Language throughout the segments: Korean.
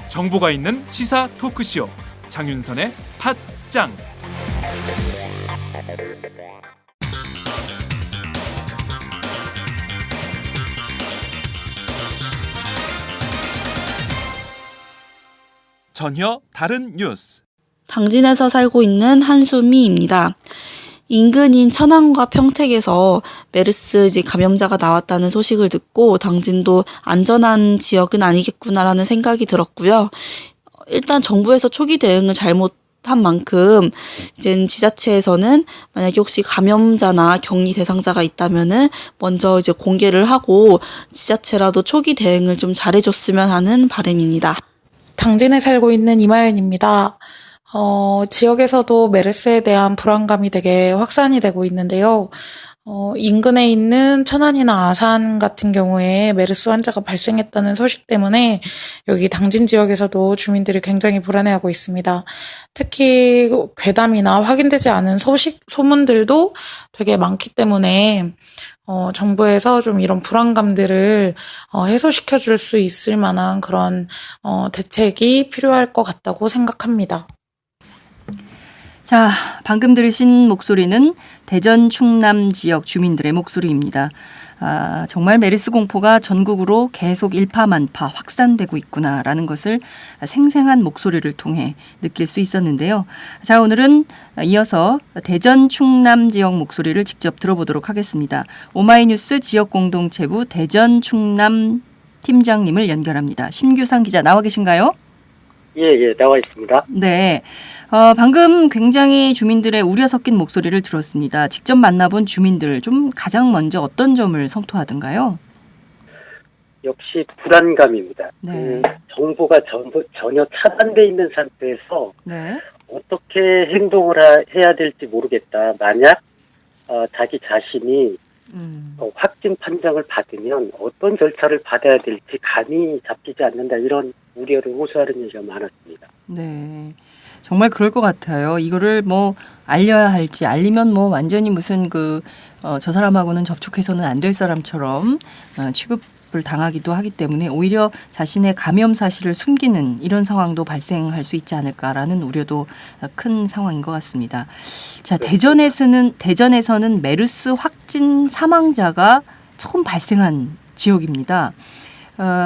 정보가 있는 시사 토크쇼 장윤선의 팟짱. 전혀 다른 뉴스. 당진에서 살고 있는 한수미입니다. 인근인 천안과 평택에서 메르스 감염자가 나왔다는 소식을 듣고 당진도 안전한 지역은 아니겠구나라는 생각이 들었고요. 일단 정부에서 초기 대응을 잘못한 만큼 이제 지자체에서는 만약에 혹시 감염자나 격리 대상자가 있다면은 먼저 이제 공개를 하고 지자체라도 초기 대응을 좀 잘해줬으면 하는 바람입니다. 당진에 살고 있는 이마연입니다. 지역에서도 메르스에 대한 불안감이 되게 확산이 되고 있는데요. 인근에 있는 천안이나 아산 같은 경우에 메르스 환자가 발생했다는 소식 때문에 여기 당진 지역에서도 주민들이 굉장히 불안해하고 있습니다. 특히 괴담이나 확인되지 않은 소문들도 되게 많기 때문에 정부에서 좀 이런 불안감들을 해소시켜 줄 수 있을 만한 그런 대책이 필요할 것 같다고 생각합니다. 자, 방금 들으신 목소리는 대전 충남 지역 주민들의 목소리입니다. 정말 메르스 공포가 전국으로 계속 일파만파 확산되고 있구나라는 것을 생생한 목소리를 통해 느낄 수 있었는데요. 자, 오늘은 이어서 대전 충남 지역 목소리를 직접 들어보도록 하겠습니다. 오마이뉴스 지역공동체부 대전 충남 팀장님을 연결합니다. 심규상 기자 나와 계신가요? 예, 나와 있습니다. 네. 방금 굉장히 주민들의 우려 섞인 목소리를 들었습니다. 직접 만나본 주민들 좀 가장 먼저 어떤 점을 성토하던가요? 역시 불안감입니다. 네. 정보가 전혀 차단돼 있는 상태에서 네. 어떻게 행동을 해야 될지 모르겠다. 만약 자기 자신이 확진 판정을 받으면 어떤 절차를 받아야 될지 감이 잡히지 않는다. 이런 우려를 호소하는 얘기가 많았습니다. 네. 정말 그럴 것 같아요. 이거를 알려야 할지, 알리면 완전히 무슨 저 사람하고는 접촉해서는 안 될 사람처럼 취급을 당하기도 하기 때문에 오히려 자신의 감염 사실을 숨기는 이런 상황도 발생할 수 있지 않을까라는 우려도 큰 상황인 것 같습니다. 자, 대전에서는 메르스 확진 사망자가 처음 발생한 지역입니다.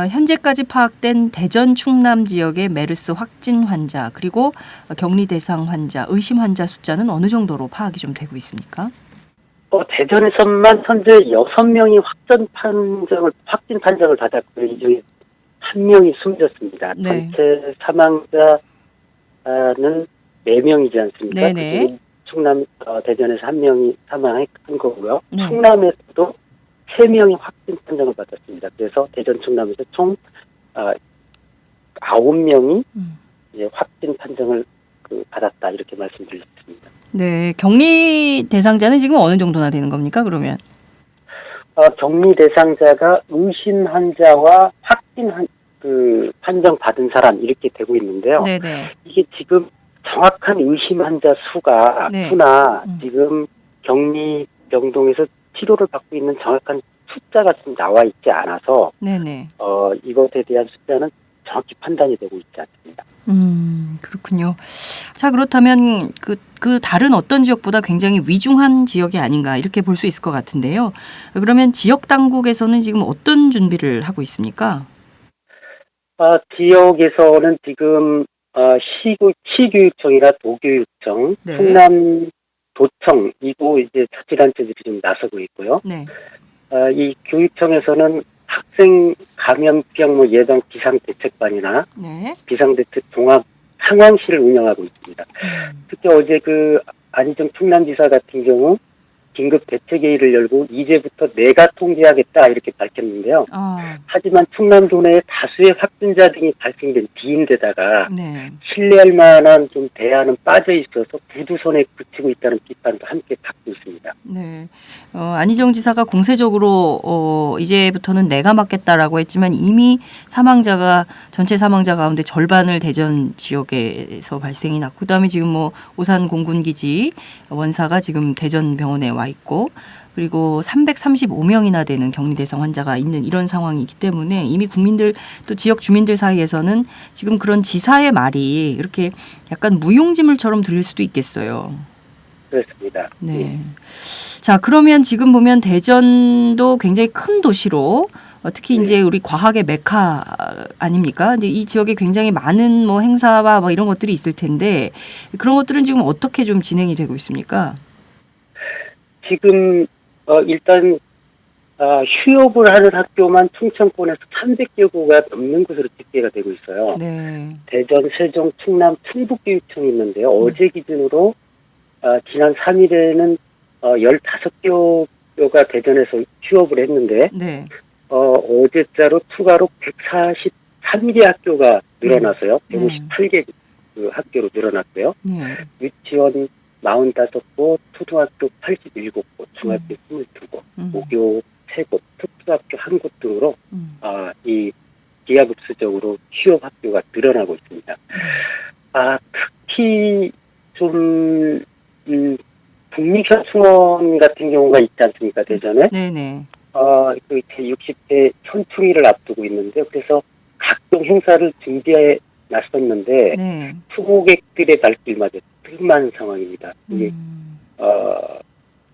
현재까지 파악된 대전 충남 지역의 메르스 확진 환자 그리고 격리 대상 환자, 의심 환자 숫자는 어느 정도로 파악이 좀 되고 있습니까? 대전에서만 현재 6명이 확진 판정을 받았고요. 이 중에 1명이 숨졌습니다. 네. 전체 사망자는 4명이지 않습니까? 네네. 충남 대전에서 1명이 사망한 거고요. 네. 충남에서도 3명이 확진 판정을 받았습니다. 그래서 대전 충남에서 총 9명이 이제 확진 판정을 받았다 이렇게 말씀드렸습니다. 네, 격리 대상자는 지금 어느 정도나 되는 겁니까? 그러면 격리 대상자가 의심 환자와 확진 판정 받은 사람 이렇게 되고 있는데요. 네네. 이게 지금 정확한 의심 환자 수나 지금 격리 병동에서 치료를 받고 있는 정확한 숫자가 지금 나와 있지 않아서 네네. 이것에 대한 숫자는 정확히 판단이 되고 있지 않습니다. 그렇군요. 자, 그렇다면 그 다른 어떤 지역보다 굉장히 위중한 지역이 아닌가 이렇게 볼 수 있을 것 같은데요. 그러면 지역 당국에서는 지금 어떤 준비를 하고 있습니까? 지역에서는 지금 시교육청이나 도교육청, 네. 충남도청 이거 이제 자치단체들이 좀 나서고 있고요. 네. 이 교육청에서는 학생 감염병 예방 비상대책반이나 네. 비상대책 종합 상황실을 운영하고 있습니다. 특히 어제 안희정 충남지사 같은 경우 긴급 대책회의를 열고 이제부터 내가 통제하겠다 이렇게 밝혔는데요. 하지만 충남도 내에 다수의 확진자 등이 발생된 뒤인데다가 네. 신뢰할 만한 좀 대안은 빠져 있어서 구두선에 그치고 있다는 비판도 함께 받고 있습니다. 네. 안희정 지사가 공세적으로 이제부터는 내가 맡겠다라고 했지만 이미 전체 사망자 가운데 절반을 대전 지역에서 발생이 났고 그다음에 지금 뭐 오산 공군기지 원사가 지금 대전 병원에 와 있고 그리고 335명이나 되는 격리 대상 환자가 있는 이런 상황이기 때문에 이미 국민들 또 지역 주민들 사이에서는 지금 그런 지사의 말이 이렇게 약간 무용지물처럼 들릴 수도 있겠어요. 그렇습니다. 네. 자, 그러면 지금 보면 대전도 굉장히 큰 도시로 특히 이제 우리 과학의 메카 아닙니까? 근데 이 지역에 굉장히 많은 뭐 행사와 뭐 이런 것들이 있을 텐데 그런 것들은 지금 어떻게 좀 진행이 되고 있습니까? 지금 일단 휴업을 하는 학교만 충청권에서 300여 개가 넘는 것으로 집계가 되고 있어요. 네. 대전, 세종, 충남, 충북교육청이 있는데요. 어제 기준으로 지난 3일에는 15개가 대전에서 휴업을 했는데 네. 어제자로 추가로 143개 학교가 늘어나서요. 158개 그 학교로 늘어났고요. 네. 유치원 45곳, 초등학교 87곳, 중학교 22곳, 고교 3곳, 특수학교 1곳 등으로 이 기하급수적으로 휴업 학교가 늘어나고 있습니다. 특히 좀 국립현충원 같은 경우가 있지 않습니까, 대전에? 네네. 그 제60회 현충일을 앞두고 있는데, 그래서 각종 행사를 준비해 놨었는데, 네. 투고객들의 발길마저 뜸한 상황입니다.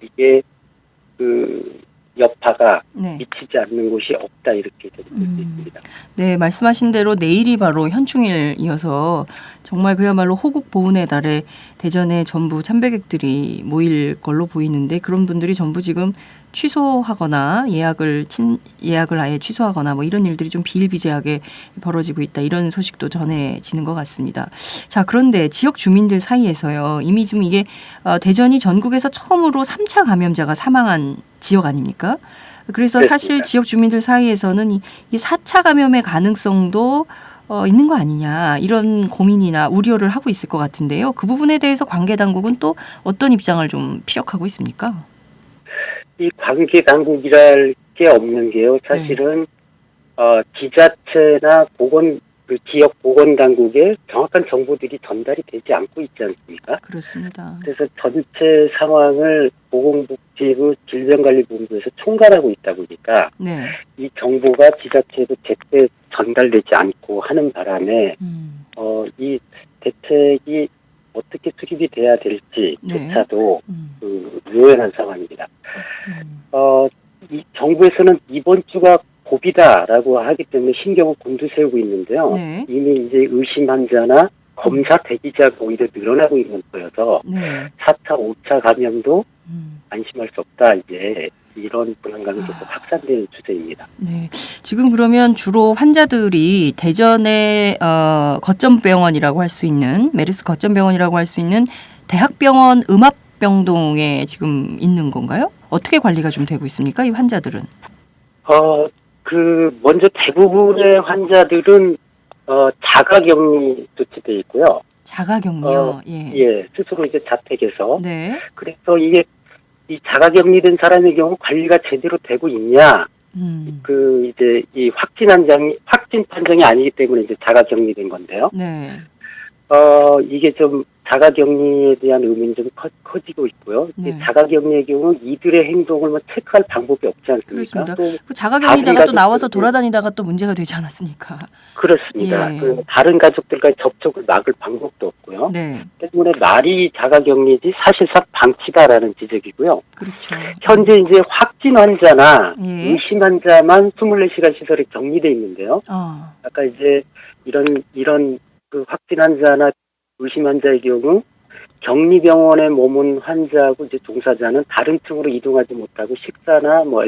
이게 그 여파가 네. 미치지 않는 곳이 없다 이렇게 볼 수 있습니다. 네, 말씀하신 대로 내일이 바로 현충일이어서 정말 그야말로 호국 보훈의 달에 대전에 전부 참배객들이 모일 걸로 보이는데 그런 분들이 전부 지금 취소하거나 예약을 아예 취소하거나 뭐 이런 일들이 좀 비일비재하게 벌어지고 있다 이런 소식도 전해지는 것 같습니다. 자, 그런데 지역 주민들 사이에서요 이미 지금 이게 대전이 전국에서 처음으로 3차 감염자가 사망한 지역 아닙니까? 그래서 사실 지역 주민들 사이에서는 이 4차 감염의 가능성도 있는 거 아니냐 이런 고민이나 우려를 하고 있을 것 같은데요. 그 부분에 대해서 관계 당국은 또 어떤 입장을 좀 피력하고 있습니까? 이 관계 당국이랄 게 없는 게요. 사실은 지자체나 그 지역 보건 당국에 정확한 정보들이 전달이 되지 않고 있지 않습니까? 그렇습니다. 그래서 전체 상황을 보건복지부 질병관리본부에서 총괄하고 있다 보니까 네. 이 정보가 지자체에도 제때 전달되지 않고 하는 바람에 이 대책이 어떻게 수립이 돼야 될지조차도 그 유연한 상황입니다. 이 정부에서는 이번 주가 고비다라고 하기 때문에 신경을 곤두세우고 있는데요. 네. 이미 이제 의심 환자나 검사 대기자가 오히려 늘어나고 있는 거여서 네. 4차, 5차 감염도 안심할 수 없다. 이제 이런 불안감이 계속 확산되는 추세입니다. 네. 지금 그러면 주로 환자들이 대전의 거점병원이라고 할 수 있는 메르스 거점병원이라고 할 수 있는 대학병원 음압병동에 지금 있는 건가요? 어떻게 관리가 좀 되고 있습니까? 이 환자들은? 먼저 대부분의 환자들은 자가격리 조치돼 있고요. 자가격리요. 예, 스스로 이제 자택에서. 네. 그래서 이게 이 자가격리된 사람의 경우 관리가 제대로 되고 있냐? 이제 이 확진 판정이 아니기 때문에 이제 자가격리된 건데요. 네. 이게 좀 자가격리에 대한 의문이 좀 커지고 있고요. 네. 자가격리의 경우 이들의 행동을 체크할 방법이 없지 않습니까? 그렇습니다. 또 그 자가격리자가 또 나와서 가족들, 돌아다니다가 또 문제가 되지 않았습니까? 그렇습니다. 예. 다른 가족들과의 접촉을 막을 방법도 없고요. 네. 때문에 말이 자가격리지 사실상 방치다라는 지적이고요. 그렇죠. 현재 이제 확진 환자나 예. 의심 환자만 24시간 시설에 격리돼 있는데요. 아까 이제 이런 그 확진 환자나 의심 환자의 경우 격리병원에 머문 환자하고 이제 종사자는 다른 층으로 이동하지 못하고 식사나 뭐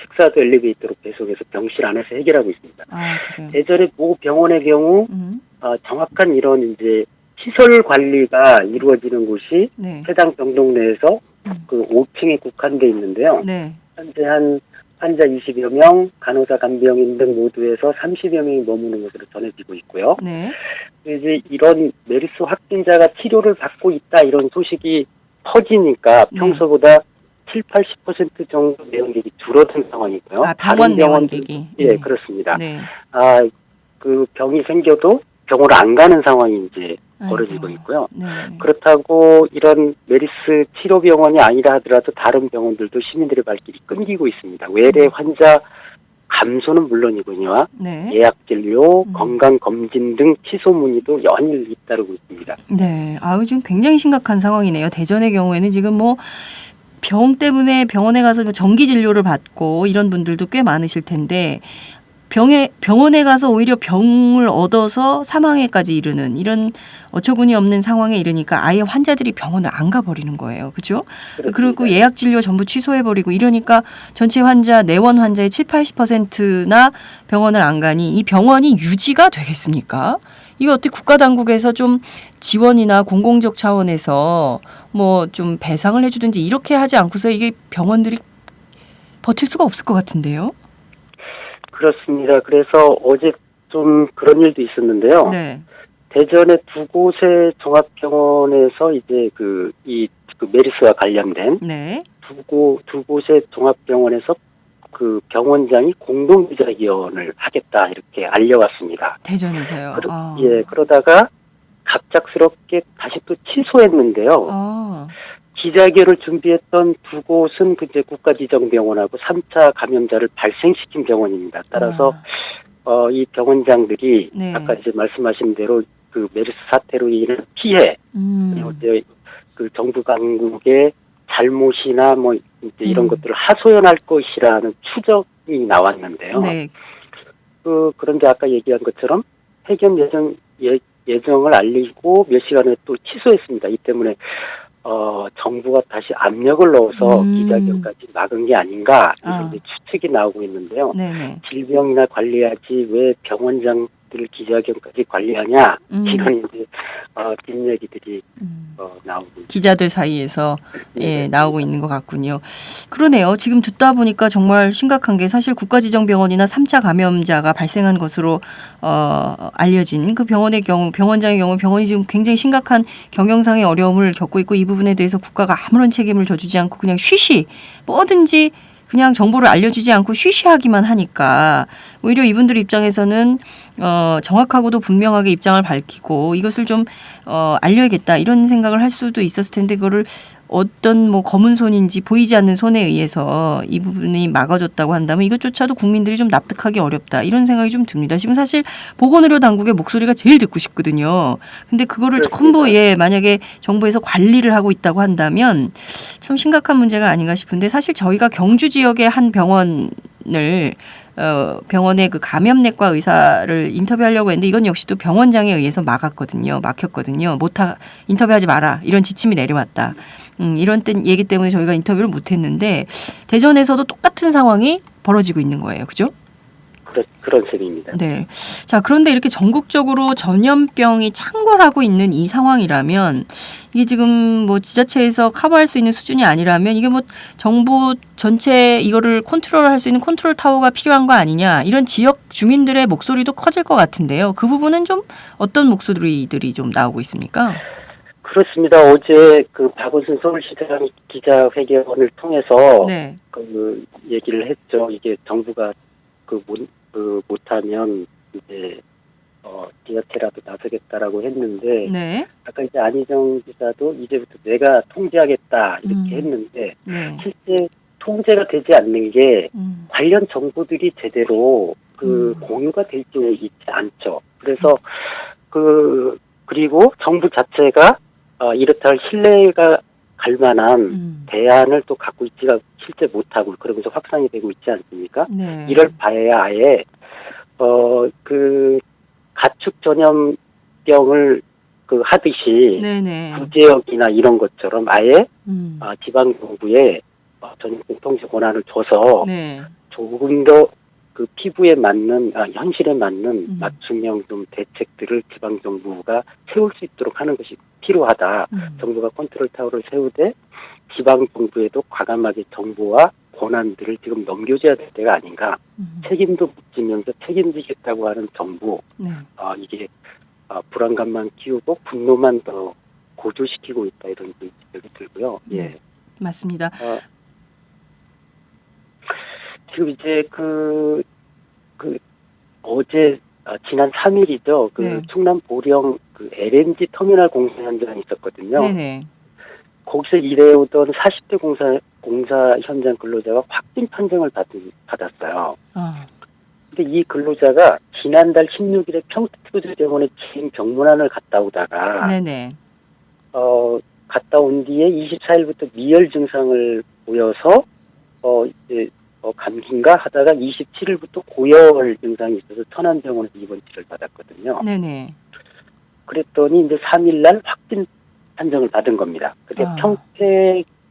식사도 엘리베이터로 배송해서 병실 안에서 해결하고 있습니다. 그래요. 예전에 모 병원의 경우 정확한 이런 이제 시설 관리가 이루어지는 곳이 네. 해당 병동 내에서 그 5층에 국한돼 있는데요. 네. 현재 한 환자 20여 명, 간호사, 간병인 등 모두에서 30여 명이 머무는 것으로 전해지고 있고요. 네. 이제 이런 메르스 확진자가 치료를 받고 있다 이런 소식이 퍼지니까 네. 평소보다 70-80% 정도 내원객이 줄어든 상황이고요. 아, 병원 다른 병원들- 내원객이. 예, 그렇습니다. 네. 그 병이 생겨도 병원을 안 가는 상황이 이제 벌어지고 아이고. 있고요. 네. 그렇다고 이런 메르스 치료병원이 아니라 하더라도 다른 병원들도 시민들의 발길이 끊기고 있습니다. 외래 환자 감소는 물론이군요. 네. 예약 진료, 건강 검진 등 취소 문의도 연일 잇따르고 있습니다. 네. 아우, 지금 굉장히 심각한 상황이네요. 대전의 경우에는 지금 뭐 병 때문에 병원에 가서 뭐 정기 진료를 받고 이런 분들도 꽤 많으실 텐데 병원에 가서 오히려 병을 얻어서 사망에까지 이르는 이런 어처구니 없는 상황에 이르니까 아예 환자들이 병원을 안 가버리는 거예요. 그렇죠? 그리고 예약 진료 전부 취소해버리고 이러니까 전체 환자, 내원 환자의 70-80%나 병원을 안 가니 이 병원이 유지가 되겠습니까? 이거 어떻게 국가 당국에서 좀 지원이나 공공적 차원에서 뭐 좀 배상을 해주든지 이렇게 하지 않고서 이게 병원들이 버틸 수가 없을 것 같은데요. 그렇습니다. 그래서 어제 좀 그런 일도 있었는데요. 네. 대전의 두 곳의 종합병원에서 이제 그 메르스와 관련된 네. 두 곳의 종합병원에서 그 병원장이 공동기자회견을 하겠다 이렇게 알려왔습니다. 대전에서요. 예, 그러다가 갑작스럽게 다시 또 취소했는데요. 기자회견을 준비했던 두 곳은 이제 국가지정병원하고 3차 감염자를 발생시킨 병원입니다. 따라서 이 병원장들이 네. 아까 이제 말씀하신 대로 그 메르스 사태로 인한 피해 그리고 이제 그 정부 당국의 잘못이나 뭐 이제 이런 것들을 하소연할 것이라는 추정이 나왔는데요. 네. 그런데 아까 얘기한 것처럼 회견 예정을 알리고 몇 시간 후에 또 취소했습니다. 이 때문에 정부가 다시 압력을 넣어서 기자회견까지 막은 게 아닌가 이런 이제 추측이 나오고 있는데요. 네네. 질병이나 관리하지 왜 병원장들 기자회견까지 관리하냐 이런 이제 뒷얘기들이 나오고 있습니다. 기자들 사이에서 네. 나오고 있는 것 같군요. 그러네요. 지금 듣다 보니까 정말 심각한 게 사실 국가지정병원이나 3차 감염자가 발생한 것으로 알려진 그 병원의 경우 병원장의 경우 병원이 지금 굉장히 심각한 경영상의 어려움을 겪고 있고 이 부분에 대해서 국가가 아무런 책임을 져주지 않고 그냥 쉬쉬 뭐든지 그냥 정보를 알려주지 않고 쉬쉬하기만 하니까 오히려 이분들 입장에서는 정확하고도 분명하게 입장을 밝히고 이것을 좀 알려야겠다 이런 생각을 할 수도 있었을 텐데 그거를 어떤 뭐 검은 손인지 보이지 않는 손에 의해서 이 부분이 막아줬다고 한다면 이것조차도 국민들이 좀 납득하기 어렵다 이런 생각이 좀 듭니다. 지금 사실 보건의료 당국의 목소리가 제일 듣고 싶거든요. 근데 그거를 전부 만약에 정부에서 관리를 하고 있다고 한다면 참 심각한 문제가 아닌가 싶은데 사실 저희가 경주 지역의 한 병원을 병원의 그 감염내과 의사를 인터뷰하려고 했는데 이건 역시 또 병원장에 의해서 막혔거든요. 인터뷰하지 마라 이런 지침이 내려왔다. 이런 얘기 때문에 저희가 인터뷰를 못했는데 대전에서도 똑같은 상황이 벌어지고 있는 거예요, 그죠? 그런 셈입니다. 네. 자, 그런데 이렇게 전국적으로 전염병이 창궐하고 있는 이 상황이라면 이게 지금 뭐 지자체에서 커버할 수 있는 수준이 아니라면 이게 뭐 정부 전체 이거를 컨트롤할 수 있는 컨트롤 타워가 필요한 거 아니냐 이런 지역 주민들의 목소리도 커질 것 같은데요. 그 부분은 좀 어떤 목소리들이 좀 나오고 있습니까? 그렇습니다. 어제 그 박원순 서울시장 기자회견을 통해서 네. 그 얘기를 했죠. 이게 정부가 못하면 이제 지자체라도 나서겠다라고 했는데 네. 아까 이제 안희정 지사도 이제부터 내가 통제하겠다 이렇게 했는데 네. 실제 통제가 되지 않는 게 관련 정보들이 제대로 공유가 돼 있지 않죠. 그래서 그리고 정부 자체가 이렇다 할 신뢰가 갈 만한 대안을 또 갖고 있지가 실제 못하고 그러면서 확산이 되고 있지 않습니까? 네. 이럴 바에야 아예 가축 전염병을 하듯이 네네. 구제역이나 이런 것처럼 아예 지방 정부에 전염병 통제 권한을 줘서 네. 조금 더 그 피부에 맞는 현실에 맞는 맞춤형 좀 대책들을 지방 정부가 세울 수 있도록 하는 것이 필요하다. 정부가 컨트롤 타워를 세우되 지방 정부에도 과감하게 정보와 권한들을 지금 넘겨줘야 될 때가 아닌가. 책임도 묻지면서 책임지겠다고 하는 정부, 네. 이게 불안감만 키우고 분노만 더 고조시키고 있다 이런 지적이 들고요. 예. 네. 맞습니다. 지금 이제 어제 지난 3일이죠. 네. 충남 보령 LNG 터미널 공사 현장이 있었거든요. 네네. 거기서 일해오던 40대 공사 현장 근로자가 확진 판정을 받았어요. 근데 이 근로자가 지난달 16일에 평택교도병원에 지인 병문안을 갔다 오다가 네네. 갔다 온 뒤에 24일부터 미열 증상을 보여서 이제 감기인가 하다가 27일부터 고열 증상이 있어서 천안병원에서 입원 치료를 받았거든요. 네네. 그랬더니 이제 3일날 확진 판정을 받은 겁니다. 근데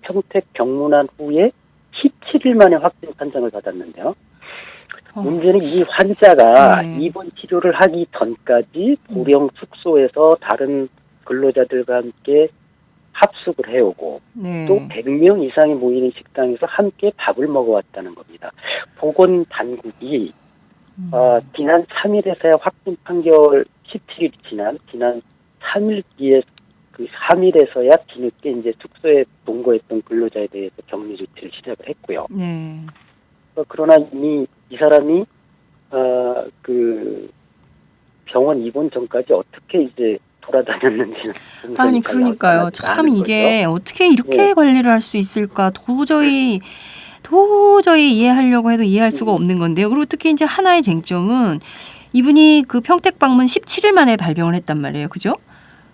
평택 병문안 후에 17일 만에 확진 판정을 받았는데요. 문제는 이 환자가 네. 입원 치료를 하기 전까지 보령 숙소에서 다른 근로자들과 함께 합숙을 해오고 네. 또 100명 이상이 모이는 식당에서 함께 밥을 먹어왔다는 겁니다. 보건당국이 지난 3일에서야 확진 판결 17일이 지난 3일 뒤에 3일에서야 뒤늦게 이제 숙소에 동거했던 근로자에 대해서 격리 조치를 시작을 했고요. 네. 그러나 이미 이 사람이 병원 입원 전까지 어떻게 이제 돌아다녔는지는 아니 그러니까요. 참 이게 어떻게 이렇게 관리를 할 수 있을까 도저히 이해하려고 해도 이해할 수가 없는 건데요. 그리고 특히 이제 하나의 쟁점은 이분이 그 평택 방문 17일 만에 발병을 했단 말이에요. 그죠?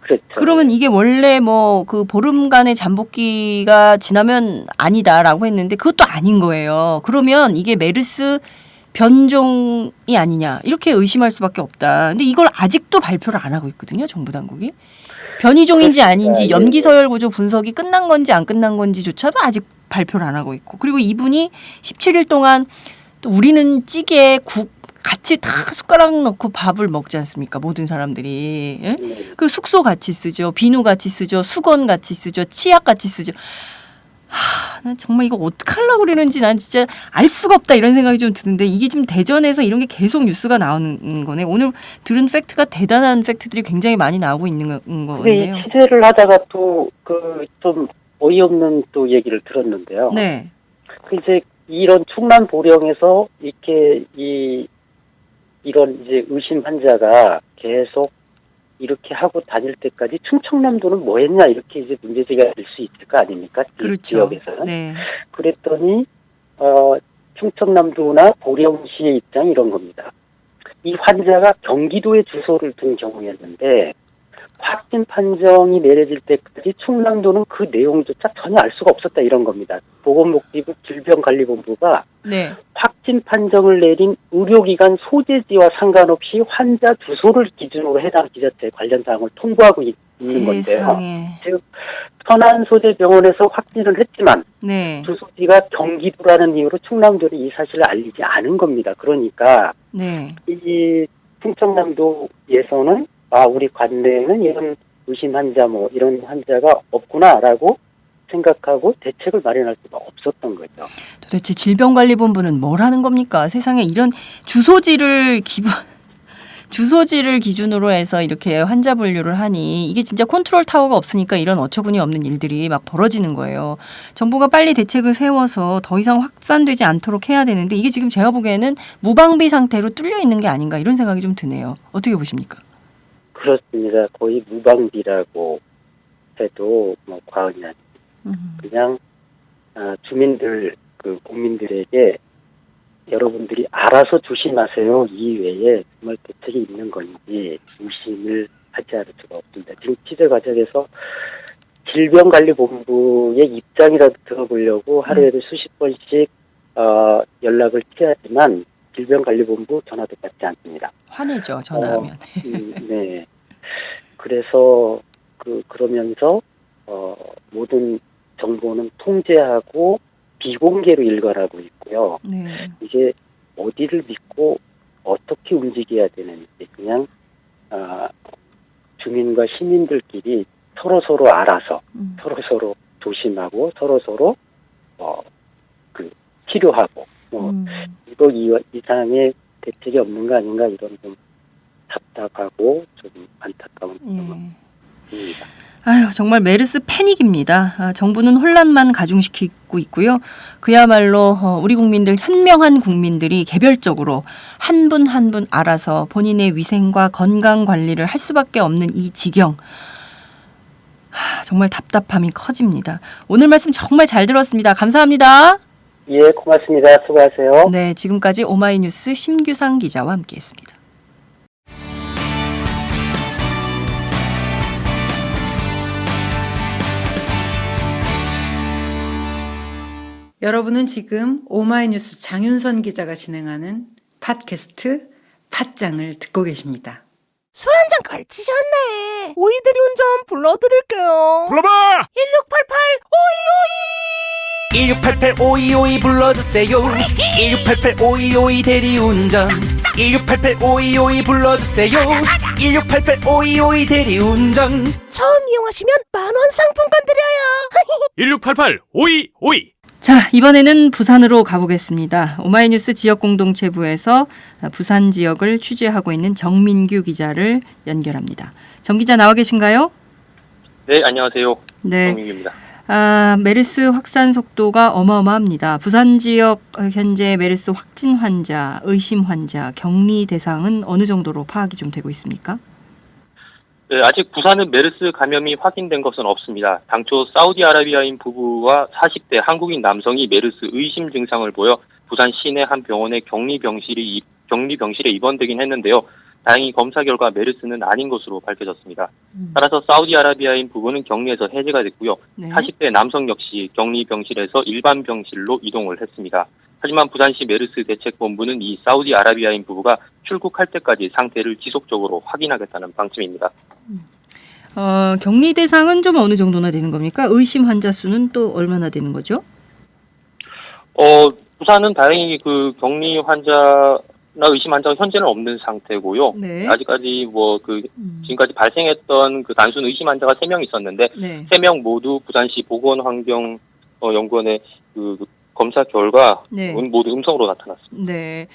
그렇죠. 그러면 이게 원래 뭐 그 보름간의 잠복기가 지나면 아니다라고 했는데 그것도 아닌 거예요. 그러면 이게 메르스 변종이 아니냐 이렇게 의심할 수밖에 없다. 근데 이걸 아직도 발표를 안 하고 있거든요. 정부 당국이. 변이종인지 아닌지 염기 서열 구조 분석이 끝난 건지 안 끝난 건지조차도 아직 발표를 안 하고 있고. 그리고 이분이 17일 동안 또 우리는 찌개에 국 같이 다 숟가락 넣고 밥을 먹지 않습니까? 모든 사람들이. 예? 그 숙소 같이 쓰죠. 비누 같이 쓰죠. 수건 같이 쓰죠. 치약 같이 쓰죠. 난 정말 이거 어떡하려고 그러는지 난 진짜 알 수가 없다 이런 생각이 좀 드는데 이게 지금 대전에서 이런 게 계속 뉴스가 나오는 거네. 오늘 들은 팩트가 대단한 팩트들이 굉장히 많이 나오고 있는 건데요. 취재를 하다가 또 좀 어이없는 또 얘기를 들었는데요. 네. 이제 이런 충남 보령에서 이렇게 이런 이제 의심 환자가 계속 이렇게 하고 다닐 때까지 충청남도는 뭐 했냐 이렇게 이제 문제제기가 될 수 있을 거 아닙니까? 그렇죠. 지역에서는. 네. 그랬더니 충청남도나 보령시의 입장이 이런 겁니다. 이 환자가 경기도에 주소를 둔 경우였는데 확진 판정이 내려질 때까지 충남도는 그 내용조차 전혀 알 수가 없었다 이런 겁니다. 보건복지부 질병관리본부가 네. 확진 판정을 내린 의료기관 소재지와 상관없이 환자 주소를 기준으로 해당 지자체에 관련 사항을 통보하고 있는 건데요. 세상에. 즉 천안소재병원에서 확진을 했지만 네. 주소지가 경기도라는 이유로 충남도는 이 사실을 알리지 않은 겁니다. 그러니까 네. 이 충청남도에서는 우리 관내에는 이런 의심 환자 이런 환자가 없구나라고 생각하고 대책을 마련할 수가 없었던 거죠. 도대체 질병관리본부는 뭘 하는 겁니까? 세상에 이런 주소지를 기준으로 해서 이렇게 환자 분류를 하니 이게 진짜 컨트롤 타워가 없으니까 이런 어처구니 없는 일들이 막 벌어지는 거예요. 정부가 빨리 대책을 세워서 더 이상 확산되지 않도록 해야 되는데 이게 지금 제가 보기에는 무방비 상태로 뚫려 있는 게 아닌가 이런 생각이 좀 드네요. 어떻게 보십니까? 그렇습니다. 거의 무방비라고 해도 과언이 아닙니다. 그냥 주민들 국민들에게 여러분들이 알아서 조심하세요 이외에 정말 대책이 있는 건지 의심을 하지 않을 수가 없습니다. 지금 취재 과정에서 질병관리본부의 입장이라도 들어보려고 하루에도 수십 번씩 연락을 취하지만 질병관리본부 전화도 받지 않습니다. 화내죠 전화하면. 네. 그래서 그러면서 모든 정보는 통제하고 비공개로 일관하고 있고요. 네. 이게 어디를 믿고 어떻게 움직여야 되는지 그냥 주민과 시민들끼리 서로 알아서 서로 조심하고 서로 그 치료하고 이거 이상의 대책이 없는 거 아닌가 이런 좀 답답하고 좀 안타까운 부분입니다. 아유, 정말 메르스 패닉입니다. 정부는 혼란만 가중시키고 있고요. 그야말로 우리 국민들, 현명한 국민들이 개별적으로 한 분 한 분 알아서 본인의 위생과 건강 관리를 할 수밖에 없는 이 지경. 정말 답답함이 커집니다. 오늘 말씀 정말 잘 들었습니다. 감사합니다. 예, 고맙습니다. 수고하세요. 네, 지금까지 오마이뉴스 심규상 기자와 함께했습니다. 여러분은 지금 오마이뉴스 장윤선 기자가 진행하는 팟캐스트 팟짱을 듣고 계십니다. 술 한잔 걸치셨네. 오이들이 운전 불러드릴게요. 불러봐! 1688 오이오이 불러주세요. 1688 오이오이 대리운전. 1688 오이오이 불러주세요. 1688 오이오이 대리운전. 처음 이용하시면 10,000원 상품권 드려요. 1688 5252. 자, 이번에는 부산으로 가보겠습니다. 오마이뉴스 지역공동체부에서 부산 지역을 취재하고 있는 정민규 기자를 연결합니다. 정 기자 나와 계신가요? 네, 안녕하세요. 네. 정민규입니다. 메르스 확산 속도가 어마어마합니다. 부산 지역 현재 메르스 확진 환자, 의심 환자, 격리 대상은 어느 정도로 파악이 좀 되고 있습니까? 네, 아직 부산은 메르스 감염이 확인된 것은 없습니다. 당초 사우디아라비아인 부부와 40대 한국인 남성이 메르스 의심 증상을 보여 부산 시내 한 병원의 격리 병실에 입원되긴 했는데요. 다행히 검사 결과 메르스는 아닌 것으로 밝혀졌습니다. 따라서 사우디아라비아인 부부는 격리에서 해제가 됐고요. 네. 40대 남성 역시 격리 병실에서 일반 병실로 이동을 했습니다. 하지만 부산시 메르스 대책본부는 이 사우디아라비아인 부부가 출국할 때까지 상태를 지속적으로 확인하겠다는 방침입니다. 격리 대상은 좀 어느 정도나 되는 겁니까? 의심 환자 수는 또 얼마나 되는 거죠? 부산은 다행히 그 격리 환자나 의심 환자가 현재는 없는 상태고요. 네. 아직까지 지금까지 발생했던 그 단순 의심 환자가 3명 있었는데 네. 3명 모두 부산시 보건환경연구원의 그 검사 결과 네. 모두 음성으로 나타났습니다. 네.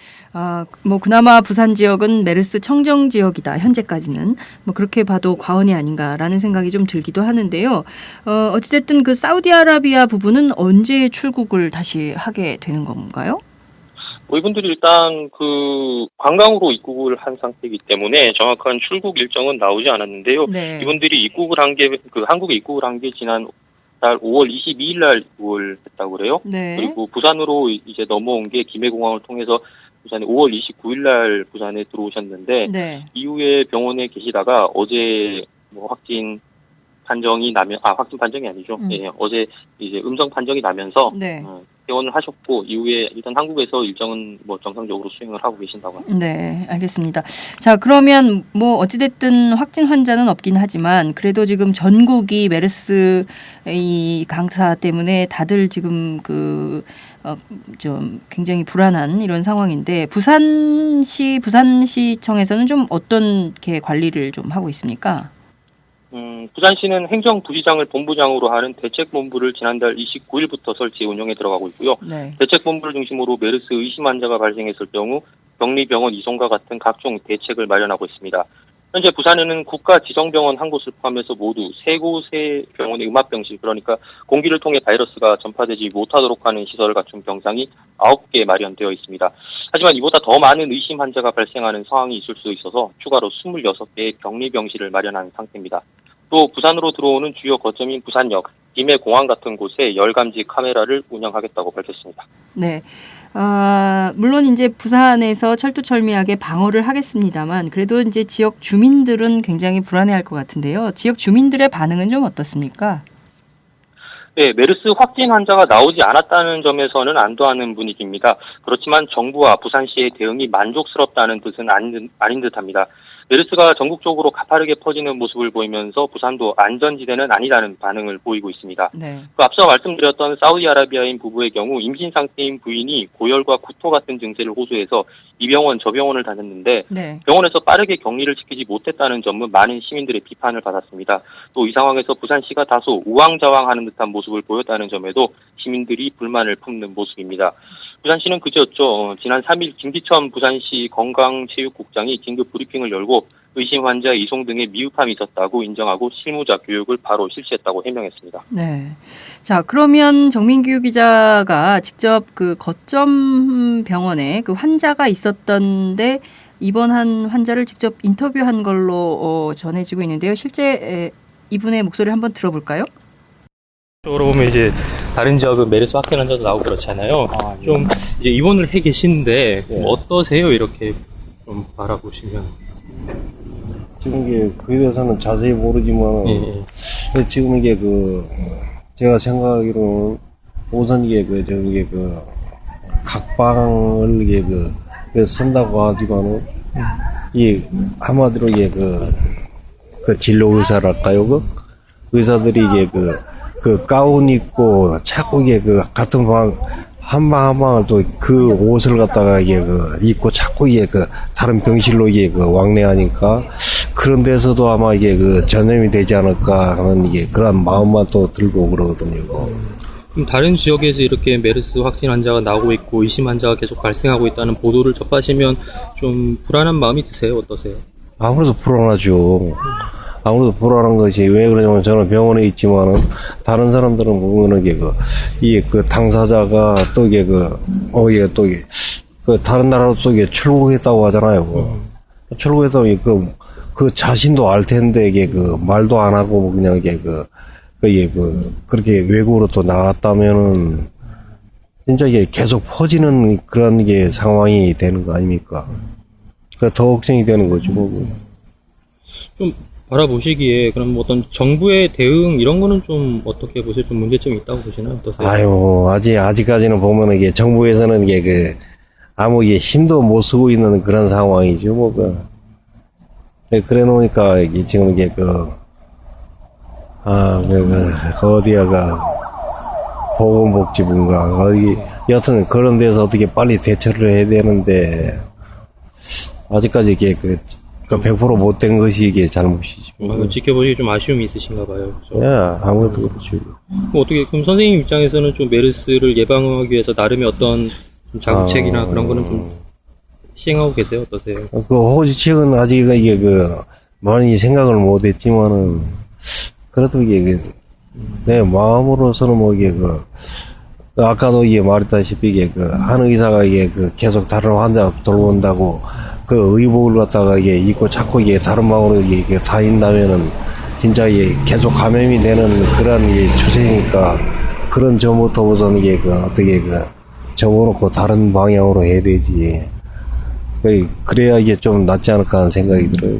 그나마 부산 지역은 메르스 청정 지역이다. 현재까지는. 그렇게 봐도 과언이 아닌가라는 생각이 좀 들기도 하는데요. 어찌됐든 그 사우디아라비아 부부는 언제 출국을 다시 하게 되는 건가요? 이분들이 일단 그 관광으로 입국을 한 상태이기 때문에 정확한 출국 일정은 나오지 않았는데요. 네. 이분들이 입국을 한 게 한국에 입국을 한 게 지난 달 5월 22일 날 입국을 했다고 그래요. 네. 그리고 부산으로 이제 넘어온 게 김해공항을 통해서 부산에 5월 29일 날 부산에 들어오셨는데 네. 이후에 병원에 계시다가 어제 확진 판정이 아니죠. 예, 어제 이제 음성 판정이 나면서 네. 퇴원을 하셨고 이후에 일단 한국에서 일정은 정상적으로 수행을 하고 계신다고 합니다. 네, 알겠습니다. 자, 그러면 어찌됐든 확진 환자는 없긴 하지만 그래도 지금 전국이 메르스 이 강사 때문에 다들 지금 좀 굉장히 불안한 이런 상황인데 부산시청에서는 좀 어떤 게 관리를 좀 하고 있습니까? 부산시는 행정부시장을 본부장으로 하는 대책본부를 지난달 29일부터 설치 운영에 들어가고 있고요. 네. 대책본부를 중심으로 메르스 의심 환자가 발생했을 경우 격리병원 이송과 같은 각종 대책을 마련하고 있습니다. 현재 부산에는 국가지정병원 한 곳을 포함해서 모두 3곳의 병원의 음압병실, 그러니까 공기를 통해 바이러스가 전파되지 못하도록 하는 시설을 갖춘 병상이 9개 마련되어 있습니다. 하지만 이보다 더 많은 의심 환자가 발생하는 상황이 있을 수 있어서 추가로 26개의 격리병실을 마련한 상태입니다. 또 부산으로 들어오는 주요 거점인 부산역, 김해공항 같은 곳에 열감지 카메라를 운영하겠다고 밝혔습니다. 네. 물론 이제 부산에서 철두철미하게 방어를 하겠습니다만 그래도 이제 지역 주민들은 굉장히 불안해할 것 같은데요. 지역 주민들의 반응은 좀 어떻습니까? 네, 메르스 확진 환자가 나오지 않았다는 점에서는 안도하는 분위기입니다. 그렇지만 정부와 부산시의 대응이 만족스럽다는 뜻은 아닌 듯합니다. 메르스가 전국적으로 가파르게 퍼지는 모습을 보이면서 부산도 안전지대는 아니라는 반응을 보이고 있습니다. 네. 그 앞서 말씀드렸던 사우디아라비아인 부부의 경우 임신 상태인 부인이 고열과 구토 같은 증세를 호소해서 이 병원 저 병원을 다녔는데 네. 병원에서 빠르게 격리를 지키지 못했다는 점은 많은 시민들의 비판을 받았습니다. 또 이 상황에서 부산시가 다소 우왕좌왕하는 듯한 모습을 보였다는 점에도 시민들이 불만을 품는 모습입니다. 부산시는 그제였죠. 지난 3일 김기천 부산시 건강체육국장이 긴급 브리핑을 열고 의심 환자 이송 등의 미흡함이 있었다고 인정하고 실무자 교육을 바로 실시했다고 해명했습니다. 네. 자, 그러면 정민규 기자가 직접 그 거점 병원에 그 환자가 있었던데 입원한 환자를 직접 인터뷰한 걸로 전해지고 있는데요. 실제 이분의 목소리를 한번 들어볼까요? 쪽으로 보면 이제 다른 지역은 메르스 확진 환자도 나오고 그렇잖아요. 좀 이제 입원을 해 계신데 어떠세요? 이렇게 좀 바라보시면. 지금 이게 그에 대해서는 자세히 모르지만 지금 이게 제가 생각하기로는 우선 이게 각 방을 이게 쓴다고 하지만은 이 한마디로 이게 진료 의사랄까요? 의사들이 이게 가운 입고 자꾸 이게 같은 방 한 방 한 방을 또 그 옷을 갖다가 이게 입고 자꾸 이게 다른 병실로 이게 왕래하니까 그런 데서도 아마 이게 전염이 되지 않을까 하는 이게 그런 마음만 또 들고 그러거든요. 그럼 다른 지역에서 이렇게 메르스 확진 환자가 나오고 있고 의심 환자가 계속 발생하고 있다는 보도를 접하시면 좀 불안한 마음이 드세요? 어떠세요? 아무래도 불안하죠. 아무래도 불안한 것이 왜 그러냐면 저는 병원에 있지만은 다른 사람들은 보면은 이게 당사자가 또 이게 다른 나라로 또 이게 출국했다고 하잖아요. 출국했다고 그 자신도 알 텐데 이게 말도 안 하고 그냥 이게 그렇게 외국으로 또 나갔다면은 진짜 이게 계속 퍼지는 그런 게 상황이 되는 거 아닙니까? 더 걱정이 되는 거죠, 뭐. 좀 바라보시기에 그럼 어떤 정부의 대응 이런 거는 좀 어떻게 보세요? 좀 문제점이 있다고 보시나요? 어떠세요? 아유, 아직까지는 보면은 이게 정부에서는 이게 아무 이게 힘도 못 쓰고 있는 그런 상황이죠, 뭐. 그래 놓으니까 이게 지금 이게 어디야가 보건복지부인가 어디 여튼 그런 데서 어떻게 빨리 대처를 해야 되는데 아직까지 이게 100% 못된 것이 이게 잘못이지. 지켜보시기 좀 아쉬움이 있으신가 봐요. 그렇죠? 예, 아무래도 그렇죠. 어떻게, 그럼 선생님 입장에서는 좀 메르스를 예방하기 위해서 나름의 어떤 좀 자구책이나 그런 거는 좀 시행하고 계세요? 어떠세요? 호지책은 아직 이게 많이 생각을 못 했지만은, 그래도 이게, 내 마음으로서는 뭐 이게 아까도 이게 말했다시피 이게 한 의사가 이게 계속 다른 환자 돌아온다고 의복을 갖다가 이게 입고 자꾸 이게 다른 방으로 이게 다닌다면은 진짜 이게 계속 감염이 되는 그런 추세니까 그런 점부터 우선 이게 어떻게 접어놓고 다른 방향으로 해야 되지. 그래야 이게 좀 낫지 않을까 하는 생각이 들어요.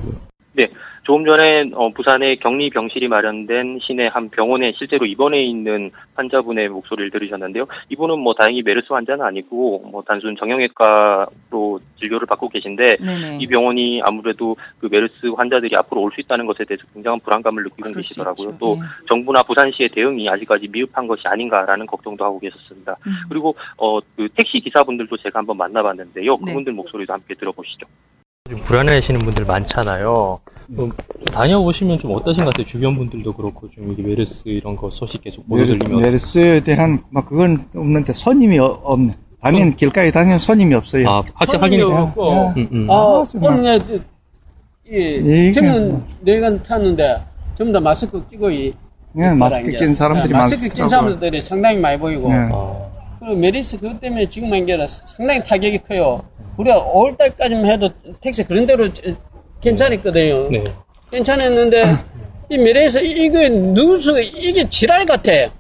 네. 조금 전에 부산에 격리 병실이 마련된 시내 한 병원에 실제로 입원해 있는 환자분의 목소리를 들으셨는데요. 이분은 뭐 다행히 메르스 환자는 아니고 뭐 단순 정형외과로 진료를 받고 계신데 네네. 이 병원이 아무래도 그 메르스 환자들이 앞으로 올 수 있다는 것에 대해서 굉장한 불안감을 느끼고 계시더라고요. 또 네. 정부나 부산시의 대응이 아직까지 미흡한 것이 아닌가라는 걱정도 하고 계셨습니다. 그리고 그 택시 기사분들도 제가 한번 만나봤는데요. 그분들 목소리도 함께 들어보시죠. 좀 불안해하시는 분들 많잖아요. 다녀보시면 좀 어떠신 것 같아요? 주변 분들도 그렇고 좀 이게 메르스 이런 거 소식 계속 보도 들리면 메르스에 대한 그건 없는데 손님이 없네. 길가에 다니는 손님이 없어요. 아, 확인이 없고. 오늘 젊은 내가 탔는데 전부 다 마스크 끼고 마스크 낀 사람들이 마스크 낀 사람들이 상당히 많이 보이고. 그리고 메르스 그것 때문에 지금 한게는 상당히 타격이 커요. 우리가 5월달까지만 해도 택시 그런 대로 괜찮았거든요. 네. 괜찮았는데 이 메르스 이게 누수가 이게 지랄 같아. 예?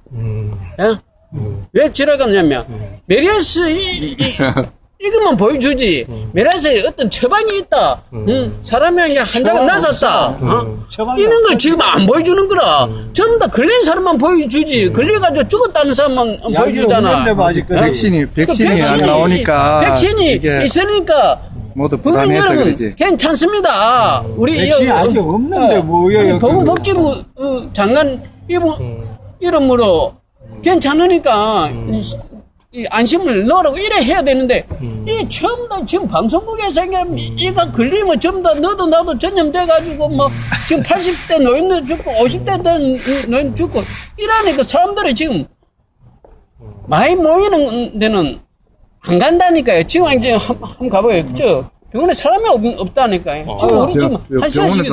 왜 지랄 같냐면 메르스 이것만 보여주지. 메르스에 어떤 처방이 있다. 사람이 환자가 났었다. 이런 걸 지금 안 보여주는 거라. 전부 다 걸린 사람만 보여주지. 걸려가지고 죽었다는 사람만 보여주잖아. 백신이 안 나오니까. 백신이 있으니까 모두 불안해서 그러지. 괜찮습니다. 우리 아직 없는데 뭐예요? 보건복지부 장관 이름으로 괜찮으니까 이 안심을 넣으라고 이래 해야 되는데 이 전부 다 지금 방송국에서 이거 걸리면 전부 다 너도 나도 전염돼가지고 뭐 지금 80대 노인도 죽고 50대 노인 죽고 이러니까 사람들이 지금 많이 모이는 데는 안 간다니까요. 지금 이제 한번 가봐요. 그죠? 병원에 사람이 없다니까요. 지금 우리 지금 한 시간씩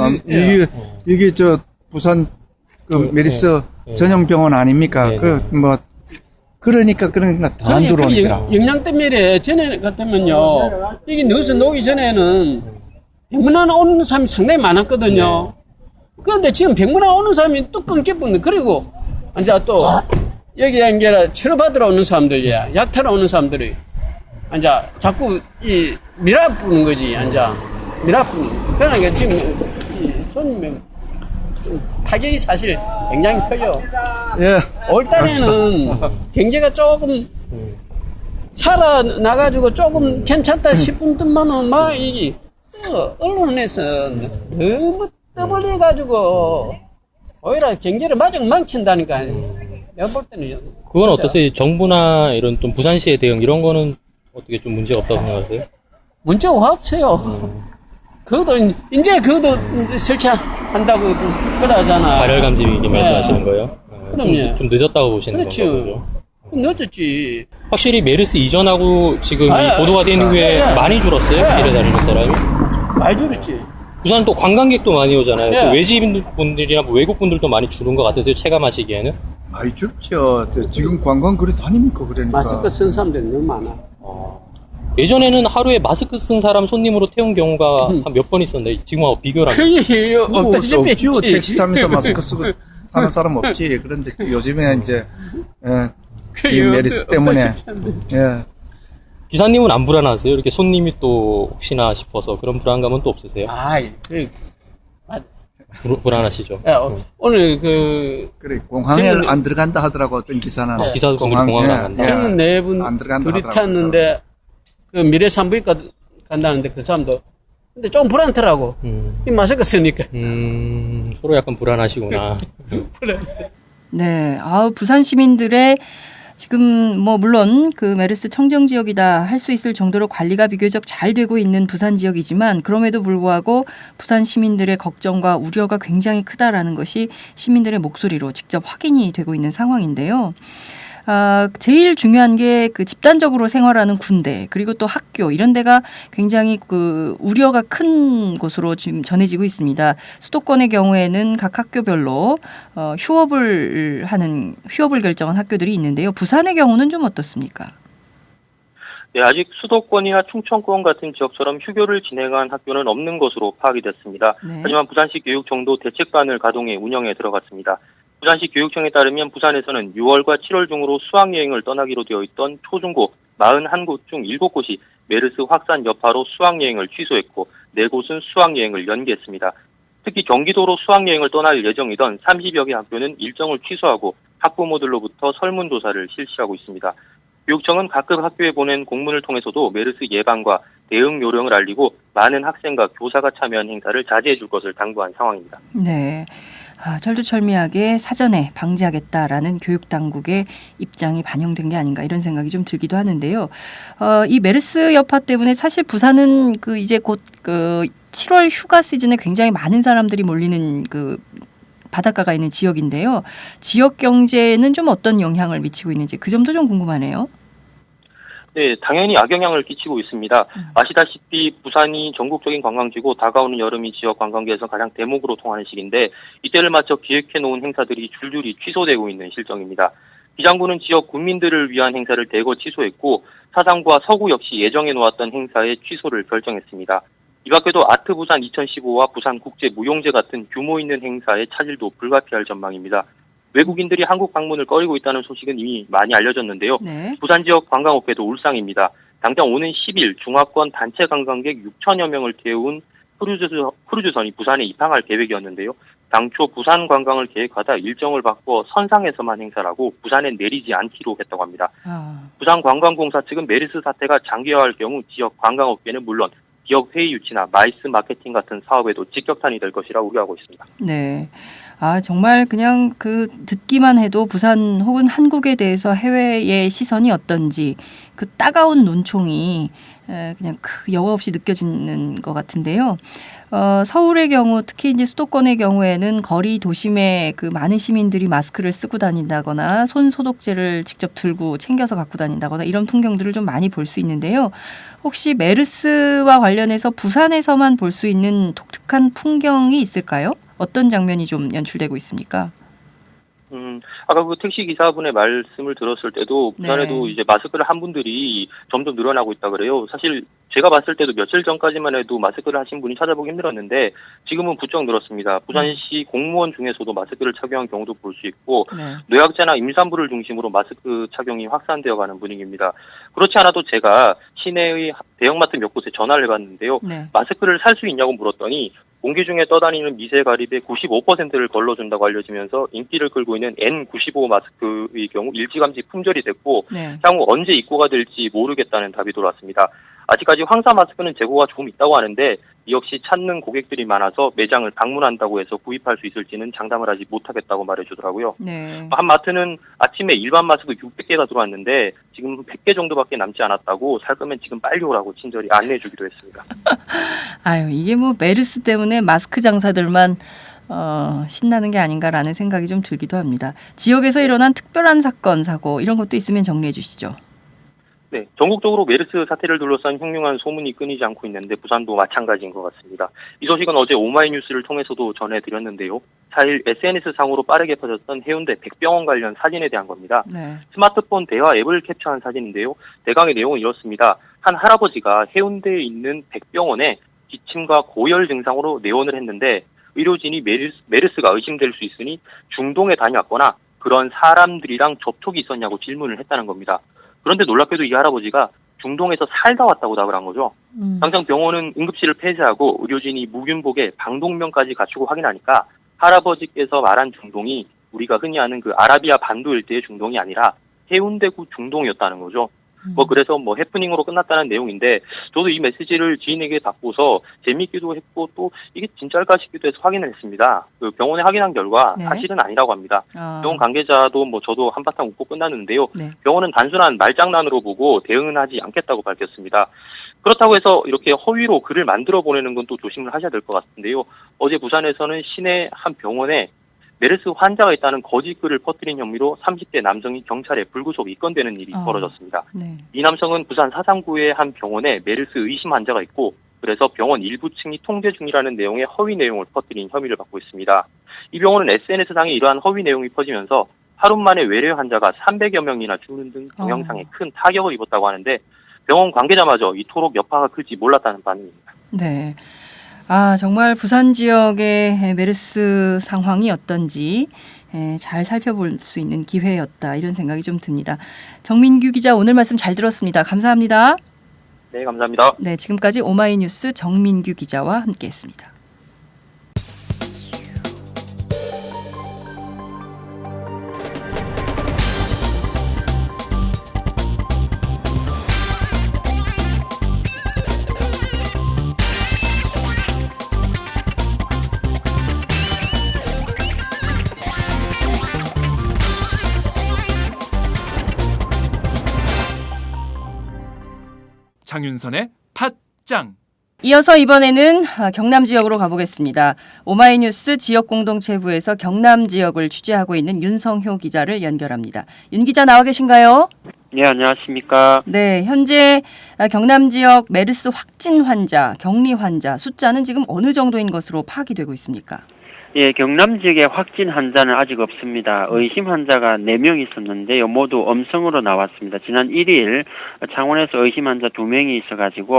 이게 저 부산 그 메르스 전용 병원 아닙니까? 그러니까 더 안 들어오니까. 영양 때문에 전에 같으면요. 이게 뉴스 녹기 전에는 병문안 오는 사람이 상당히 많았거든요. 그런데 지금 병문안 오는 사람이 뚝 끊겼거든요. 그리고 이제 또 여기 연결 치료받으러 오는 사람들이야. 약 타러 오는 사람들이 이제 자꾸 이 밀어붙는 거지. 이제 밀어붙는. 그러니까 지금 이 손님의 좀 타격이 사실 굉장히 커요. 예. 올 달에는 경제가 조금 살아나가지고 조금 괜찮다 싶은 듯만은 막 이게 언론에서 너무 떠벌려가지고 오히려 경제를 마저 망친다니까. 내가 볼 때는. 그건 어떠세요? 정부나 이런 좀 부산시의 대응 이런 거는 어떻게 좀 문제가 없다고 생각하세요? 문제가 없어요. 그것도 이제 그것도 설치한다고 그러잖아. 발열 감지기 말씀하시는 거예요? 그럼요. 좀 늦었다고 보시는 그렇죠. 건가 보죠? 늦었지. 확실히 메르스 이전하고 지금 이 보도가 되는 후에 많이 줄었어요? 길에 다니는 사람이? 많이 줄었지. 부산 또 관광객도 많이 오잖아요. 예. 또 외지인분들이나 뭐 외국분들도 많이 줄은 것 같으세요? 체감하시기에는? 많이 좁죠. 지금 관광 그래 다닙니까 그러니까. 마스크 쓴 사람들이 너무 많아. 예전에는 하루에 마스크 쓴 사람 손님으로 태운 경우가 한 몇 번 있었는데 지금하고 비교를 하면 거의 없다시피 없죠. 택시 타면서 마스크 쓰고 사는 사람 없지. 그런데 요즘에 이제 이 메르스 때문에 기사님은 안 불안하세요? 이렇게 손님이 또 혹시나 싶어서 그런 불안감은 또 없으세요? 불안하시죠? 오늘 그래 공항에 안 들어간다 하더라고 어떤 기사는. 기사분들이 공항에 안 간다. 젊은 네 분 둘이 탔는데 그 미래 산부인과 간다는데 그 사람도 근데 좀 불안하더라고. 이 마스크 쓰니까. 서로 약간 불안하시구나. 네, 부산 시민들의 지금 뭐 물론 그 메르스 청정 지역이다 할 수 있을 정도로 관리가 비교적 잘 되고 있는 부산 지역이지만 그럼에도 불구하고 부산 시민들의 걱정과 우려가 굉장히 크다라는 것이 시민들의 목소리로 직접 확인이 되고 있는 상황인데요. 제일 중요한 게 그 집단적으로 생활하는 군대 그리고 또 학교 이런 데가 굉장히 그 우려가 큰 곳으로 지금 전해지고 있습니다. 수도권의 경우에는 각 학교별로 휴업을 결정한 학교들이 있는데요. 부산의 경우는 좀 어떻습니까? 네, 아직 수도권이나 충청권 같은 지역처럼 휴교를 진행한 학교는 없는 것으로 파악이 됐습니다. 네. 하지만 부산시 교육청도 대책반을 가동해 운영에 들어갔습니다. 부산시 교육청에 따르면 부산에서는 6월과 7월 중으로 수학여행을 떠나기로 되어 있던 초중고 41곳 중 7곳이 메르스 확산 여파로 수학여행을 취소했고 4곳은 수학여행을 연기했습니다. 특히 경기도로 수학여행을 떠날 예정이던 30여 개 학교는 일정을 취소하고 학부모들로부터 설문조사를 실시하고 있습니다. 교육청은 각급 학교에 보낸 공문을 통해서도 메르스 예방과 대응 요령을 알리고 많은 학생과 교사가 참여한 행사를 자제해 줄 것을 당부한 상황입니다. 네. 철두철미하게 사전에 방지하겠다라는 교육당국의 입장이 반영된 게 아닌가 이런 생각이 좀 들기도 하는데요. 이 메르스 여파 때문에 사실 부산은 이제 곧 7월 휴가 시즌에 굉장히 많은 사람들이 몰리는 바닷가가 있는 지역인데요. 지역 경제에는 좀 어떤 영향을 미치고 있는지 그 점도 좀 궁금하네요. 네, 당연히 악영향을 끼치고 있습니다. 아시다시피 부산이 전국적인 관광지고 다가오는 여름이 지역 관광계에서 가장 대목으로 통하는 시기인데 이때를 맞춰 기획해놓은 행사들이 줄줄이 취소되고 있는 실정입니다. 기장구는 지역 군민들을 위한 행사를 대거 취소했고 사상구와 서구 역시 예정해놓았던 행사의 취소를 결정했습니다. 이 밖에도 아트부산 2015와 부산국제무용제 같은 규모 있는 행사의 차질도 불가피할 전망입니다. 외국인들이 한국 방문을 꺼리고 있다는 소식은 이미 많이 알려졌는데요. 네. 부산 지역 관광업계도 울상입니다. 당장 오는 10일 중화권 단체 관광객 6천여 명을 태운 크루즈선이 부산에 입항할 계획이었는데요. 당초 부산 관광을 계획하다 일정을 바꿔 선상에서만 행사를 하고 부산에 내리지 않기로 했다고 합니다. 부산관광공사 측은 메르스 사태가 장기화할 경우 지역 관광업계는 물론 지역 회의 유치나 마이스 마케팅 같은 사업에도 직격탄이 될 것이라 우려하고 있습니다. 네. 아, 정말 그냥 그 듣기만 해도 부산 혹은 한국에 대해서 해외의 시선이 어떤지 그 따가운 눈총이 그냥 여과 없이 느껴지는 것 같은데요. 서울의 경우 특히 이제 수도권의 경우에는 거리 도심에 그 많은 시민들이 마스크를 쓰고 다닌다거나 손 소독제를 직접 들고 챙겨서 갖고 다닌다거나 이런 풍경들을 좀 많이 볼 수 있는데요. 혹시 메르스와 관련해서 부산에서만 볼 수 있는 독특한 풍경이 있을까요? 어떤 장면이 좀 연출되고 있습니까? 아까 그 택시 기사분의 말씀을 들었을 때도 부산에도 이제 마스크를 한 분들이 점점 늘어나고 있다 그래요. 사실 제가 봤을 때도 며칠 전까지만 해도 마스크를 하신 분이 찾아보기 힘들었는데 지금은 부쩍 늘었습니다. 부산시 공무원 중에서도 마스크를 착용한 경우도 볼 수 있고 노약자나 임산부를 중심으로 마스크 착용이 확산되어 가는 분위기입니다. 그렇지 않아도 제가 시내의 대형마트 몇 곳에 전화를 해봤는데요. 마스크를 살 수 있냐고 물었더니 공기 중에 떠다니는 미세 가립의 95%를 걸러준다고 알려지면서 인기를 끌고 있는 N95 마스크의 경우 일찌감치 품절이 됐고 향후 언제 입고가 될지 모르겠다는 답이 돌아왔습니다. 아직까지 황사 마스크는 재고가 조금 있다고 하는데 이 역시 찾는 고객들이 많아서 매장을 방문한다고 해서 구입할 수 있을지는 장담을 하지 못하겠다고 말해주더라고요. 한 마트는 아침에 일반 마스크 600개가 들어왔는데 지금 100개 정도밖에 남지 않았다고 살 거면 지금 빨리 오라고 친절히 안내해주기도 했습니다. 아유, 이게 뭐 메르스 때문에 마스크 장사들만 신나는 게 아닌가라는 생각이 좀 들기도 합니다. 지역에서 일어난 특별한 사건, 사고 이런 것도 있으면 정리해 주시죠. 네, 전국적으로 메르스 사태를 둘러싼 흉흉한 소문이 끊이지 않고 있는데 부산도 마찬가지인 것 같습니다. 이 소식은 어제 오마이뉴스를 통해서도 전해드렸는데요. 4일 SNS상으로 빠르게 퍼졌던 해운대 백병원 관련 사진에 대한 겁니다. 스마트폰 대화 앱을 캡처한 사진인데요. 대강의 내용은 이렇습니다. 한 할아버지가 해운대에 있는 백병원에 기침과 고열 증상으로 내원을 했는데 의료진이 메르스가 의심될 수 있으니 중동에 다녀왔거나 그런 사람들이랑 접촉이 있었냐고 질문을 했다는 겁니다. 그런데 놀랍게도 이 할아버지가 중동에서 살다 왔다고 답을 한 거죠. 당장 병원은 응급실을 폐쇄하고 의료진이 무균복에 방독면까지 갖추고 확인하니까 할아버지께서 말한 중동이 우리가 흔히 아는 그 아라비아 반도 일대의 중동이 아니라 해운대구 중동이었다는 거죠. 그래서 해프닝으로 끝났다는 내용인데 저도 이 메시지를 지인에게 받고서 재미있기도 했고 또 이게 진짜일까 싶기도 해서 확인을 했습니다. 그 병원에 확인한 결과 사실은 아니라고 합니다. 병원 관계자도 저도 한바탕 웃고 끝났는데요. 병원은 단순한 말장난으로 보고 대응은 하지 않겠다고 밝혔습니다. 그렇다고 해서 이렇게 허위로 글을 만들어 보내는 건 또 조심을 하셔야 될 것 같은데요. 어제 부산에서는 시내 한 병원에 메르스 환자가 있다는 거짓 글을 퍼뜨린 혐의로 30대 남성이 경찰에 불구속 입건되는 일이 벌어졌습니다. 이 남성은 부산 사상구의 한 병원에 메르스 의심 환자가 있고 그래서 병원 일부 층이 통제 중이라는 내용의 허위 내용을 퍼뜨린 혐의를 받고 있습니다. 이 병원은 SNS상에 이러한 허위 내용이 퍼지면서 하루 만에 외래 환자가 300여 명이나 죽는 등 동영상에 큰 타격을 입었다고 하는데 병원 관계자마저 이토록 여파가 클지 몰랐다는 반응입니다. 네. 아, 정말 부산 지역의 메르스 상황이 어떤지 잘 살펴볼 수 있는 기회였다. 이런 생각이 좀 듭니다. 정민규 기자 오늘 말씀 잘 들었습니다. 감사합니다. 네, 감사합니다. 네, 지금까지 오마이뉴스 정민규 기자와 함께했습니다. 장윤선의 팟짱. 이어서 이번에는 경남 지역으로 가보겠습니다. 오마이뉴스 지역공동체부에서 경남 지역을 취재하고 있는 윤성효 기자를 연결합니다. 윤 기자 나와 계신가요? 네, 안녕하십니까. 네, 현재 경남 지역 메르스 확진 환자, 격리 환자 숫자는 지금 어느 정도인 것으로 파악이 되고 있습니까? 예, 경남 지역에 확진 환자는 아직 없습니다. 의심 환자가 4명 있었는데요. 모두 음성으로 나왔습니다. 지난 1일 창원에서 의심 환자 2명이 있어가지고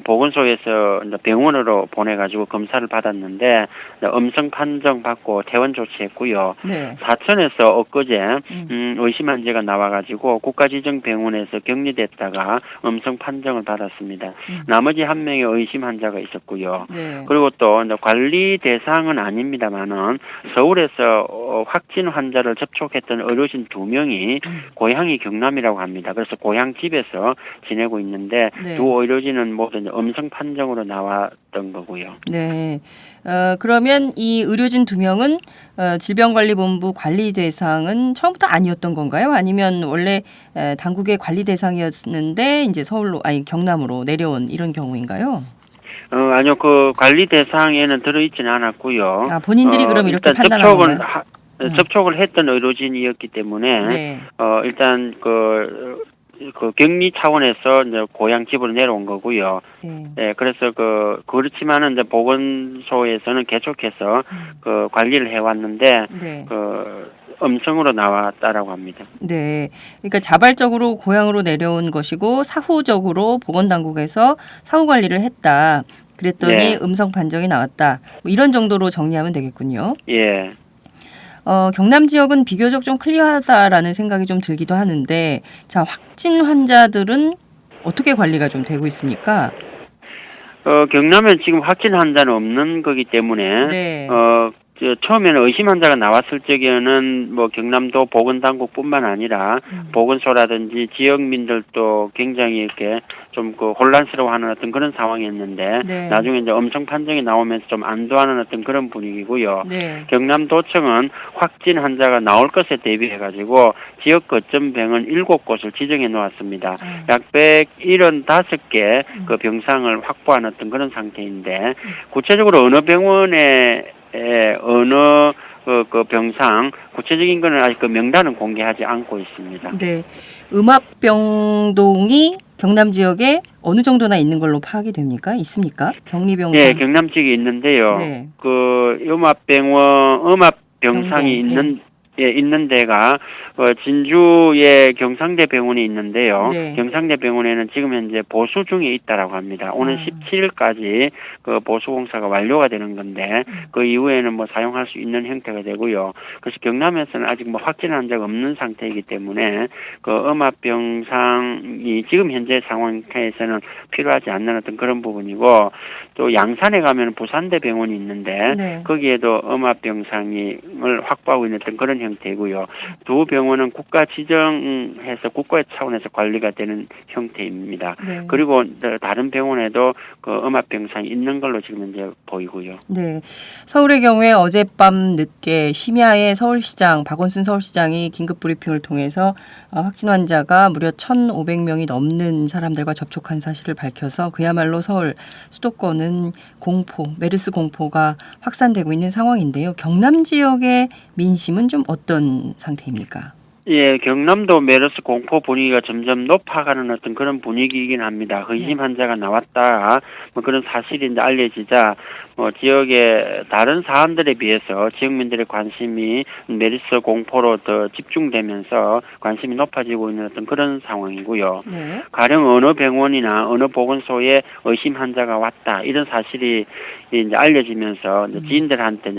보건소에서 병원으로 보내가지고 검사를 받았는데 음성 판정 받고 퇴원 조치했고요. 사천에서 엊그제 의심 환자가 나와가지고 국가지정병원에서 격리됐다가 음성 판정을 받았습니다. 나머지 1명의 의심 환자가 있었고요. 그리고 또 관리 대상은 아닙니다. 있습니다만은 서울에서 확진 환자를 접촉했던 의료진 2명이 고향이 경남이라고 합니다. 그래서 고향 집에서 지내고 있는데 네. 두 의료진은 모두 이제 음성 판정으로 나왔던 거고요. 네. 그러면 이 의료진 2명은 질병관리본부 관리 대상은 처음부터 아니었던 건가요? 아니면 원래 당국의 관리 대상이었는데 이제 경남으로 내려온 이런 경우인가요? 아니요, 그 관리 대상에는 들어있지는 않았고요. 아, 본인들이 그럼 이렇게 일단 판단한 건가요? 접촉을 했던 의료진이었기 때문에 네. 일단 그 격리 차원에서 이제 고향 집으로 내려온 거고요. 네, 그래서 그렇지만은 이제 보건소에서는 계속해서 그 관리를 해왔는데 네. 음성으로 나왔다라고 합니다. 네. 그러니까 자발적으로 고향으로 내려온 것이고 사후적으로 보건당국에서 사후 관리를 했다. 그랬더니 네. 음성 판정이 나왔다. 뭐 이런 정도로 정리하면 되겠군요. 예. 경남 지역은 비교적 좀 클리어하다라는 생각이 좀 들기도 하는데, 자, 확진 환자들은 어떻게 관리가 좀 되고 있습니까? 경남엔 지금 확진 환자는 없는 거기 때문에, 네. 처음에는 의심 환자가 나왔을 적에는 뭐 경남도 보건당국뿐만 아니라 보건소라든지 지역민들도 굉장히 이렇게 좀 혼란스러워하는 어떤 그런 상황이었는데 네. 나중에 이제 음성 판정이 나오면서 좀 안도하는 어떤 그런 분위기고요. 네. 경남도청은 확진 환자가 나올 것에 대비해 가지고 지역 거점 병원 7곳을 지정해 놓았습니다. 약 175개 그 병상을 확보한 어떤 그런 상태인데 구체적으로 어느 병원에 어느 그 병상 구체적인 거는 아직 그 명단은 공개하지 않고 있습니다. 네. 음압병동이 경남 지역에 어느 정도나 있는 걸로 파악이 됩니까? 있습니까? 격리병상. 네, 경남 지역에 있는데요. 네. 그 음압병상이 있는 데가 진주의 경상대 병원이 있는데요. 네. 경상대 병원에는 지금 현재 보수 중에 있다라고 합니다. 오늘 17일까지 그 보수 공사가 완료가 되는 건데 그 이후에는 뭐 사용할 수 있는 형태가 되고요. 그래서 경남에서는 아직 뭐 확진 환자가 없는 상태이기 때문에 그 음압병상이 지금 현재 상황에서는 필요하지 않는 어떤 그런 부분이고 또 양산에 가면 부산대 병원이 있는데 네. 거기에도 음압병상을 확보하고 있는 어떤 그런 형태고요. 두 병원은 국가 지정해서 국가 차원에서 관리가 되는 형태입니다. 네. 그리고 다른 병원에도 그 음압병상이 있는 걸로 지금 이제 보이고요. 네. 서울의 경우에 어젯밤 늦게 심야에 서울시장 박원순 서울시장이 긴급 브리핑을 통해서 확진 환자가 무려 1,500명이 넘는 사람들과 접촉한 사실을 밝혀서 그야말로 서울 수도권은 메르스 공포가 확산되고 있는 상황인데요. 경남 지역의 민심은 좀 어떤 상태입니까? 예, 경남도 메르스 공포 분위기가 점점 높아가는 어떤 그런 분위기이긴 합니다. 의심 환자가 나왔다, 뭐 그런 사실이 이제 알려지자, 지역의 다른 사안들에 비해서 지역민들의 관심이 메르스 공포로 더 집중되면서 관심이 높아지고 있는 어떤 그런 상황이고요. 네. 가령 어느 병원이나 어느 보건소에 의심 환자가 왔다, 이런 사실이 이제 알려지면서 이제 지인들한테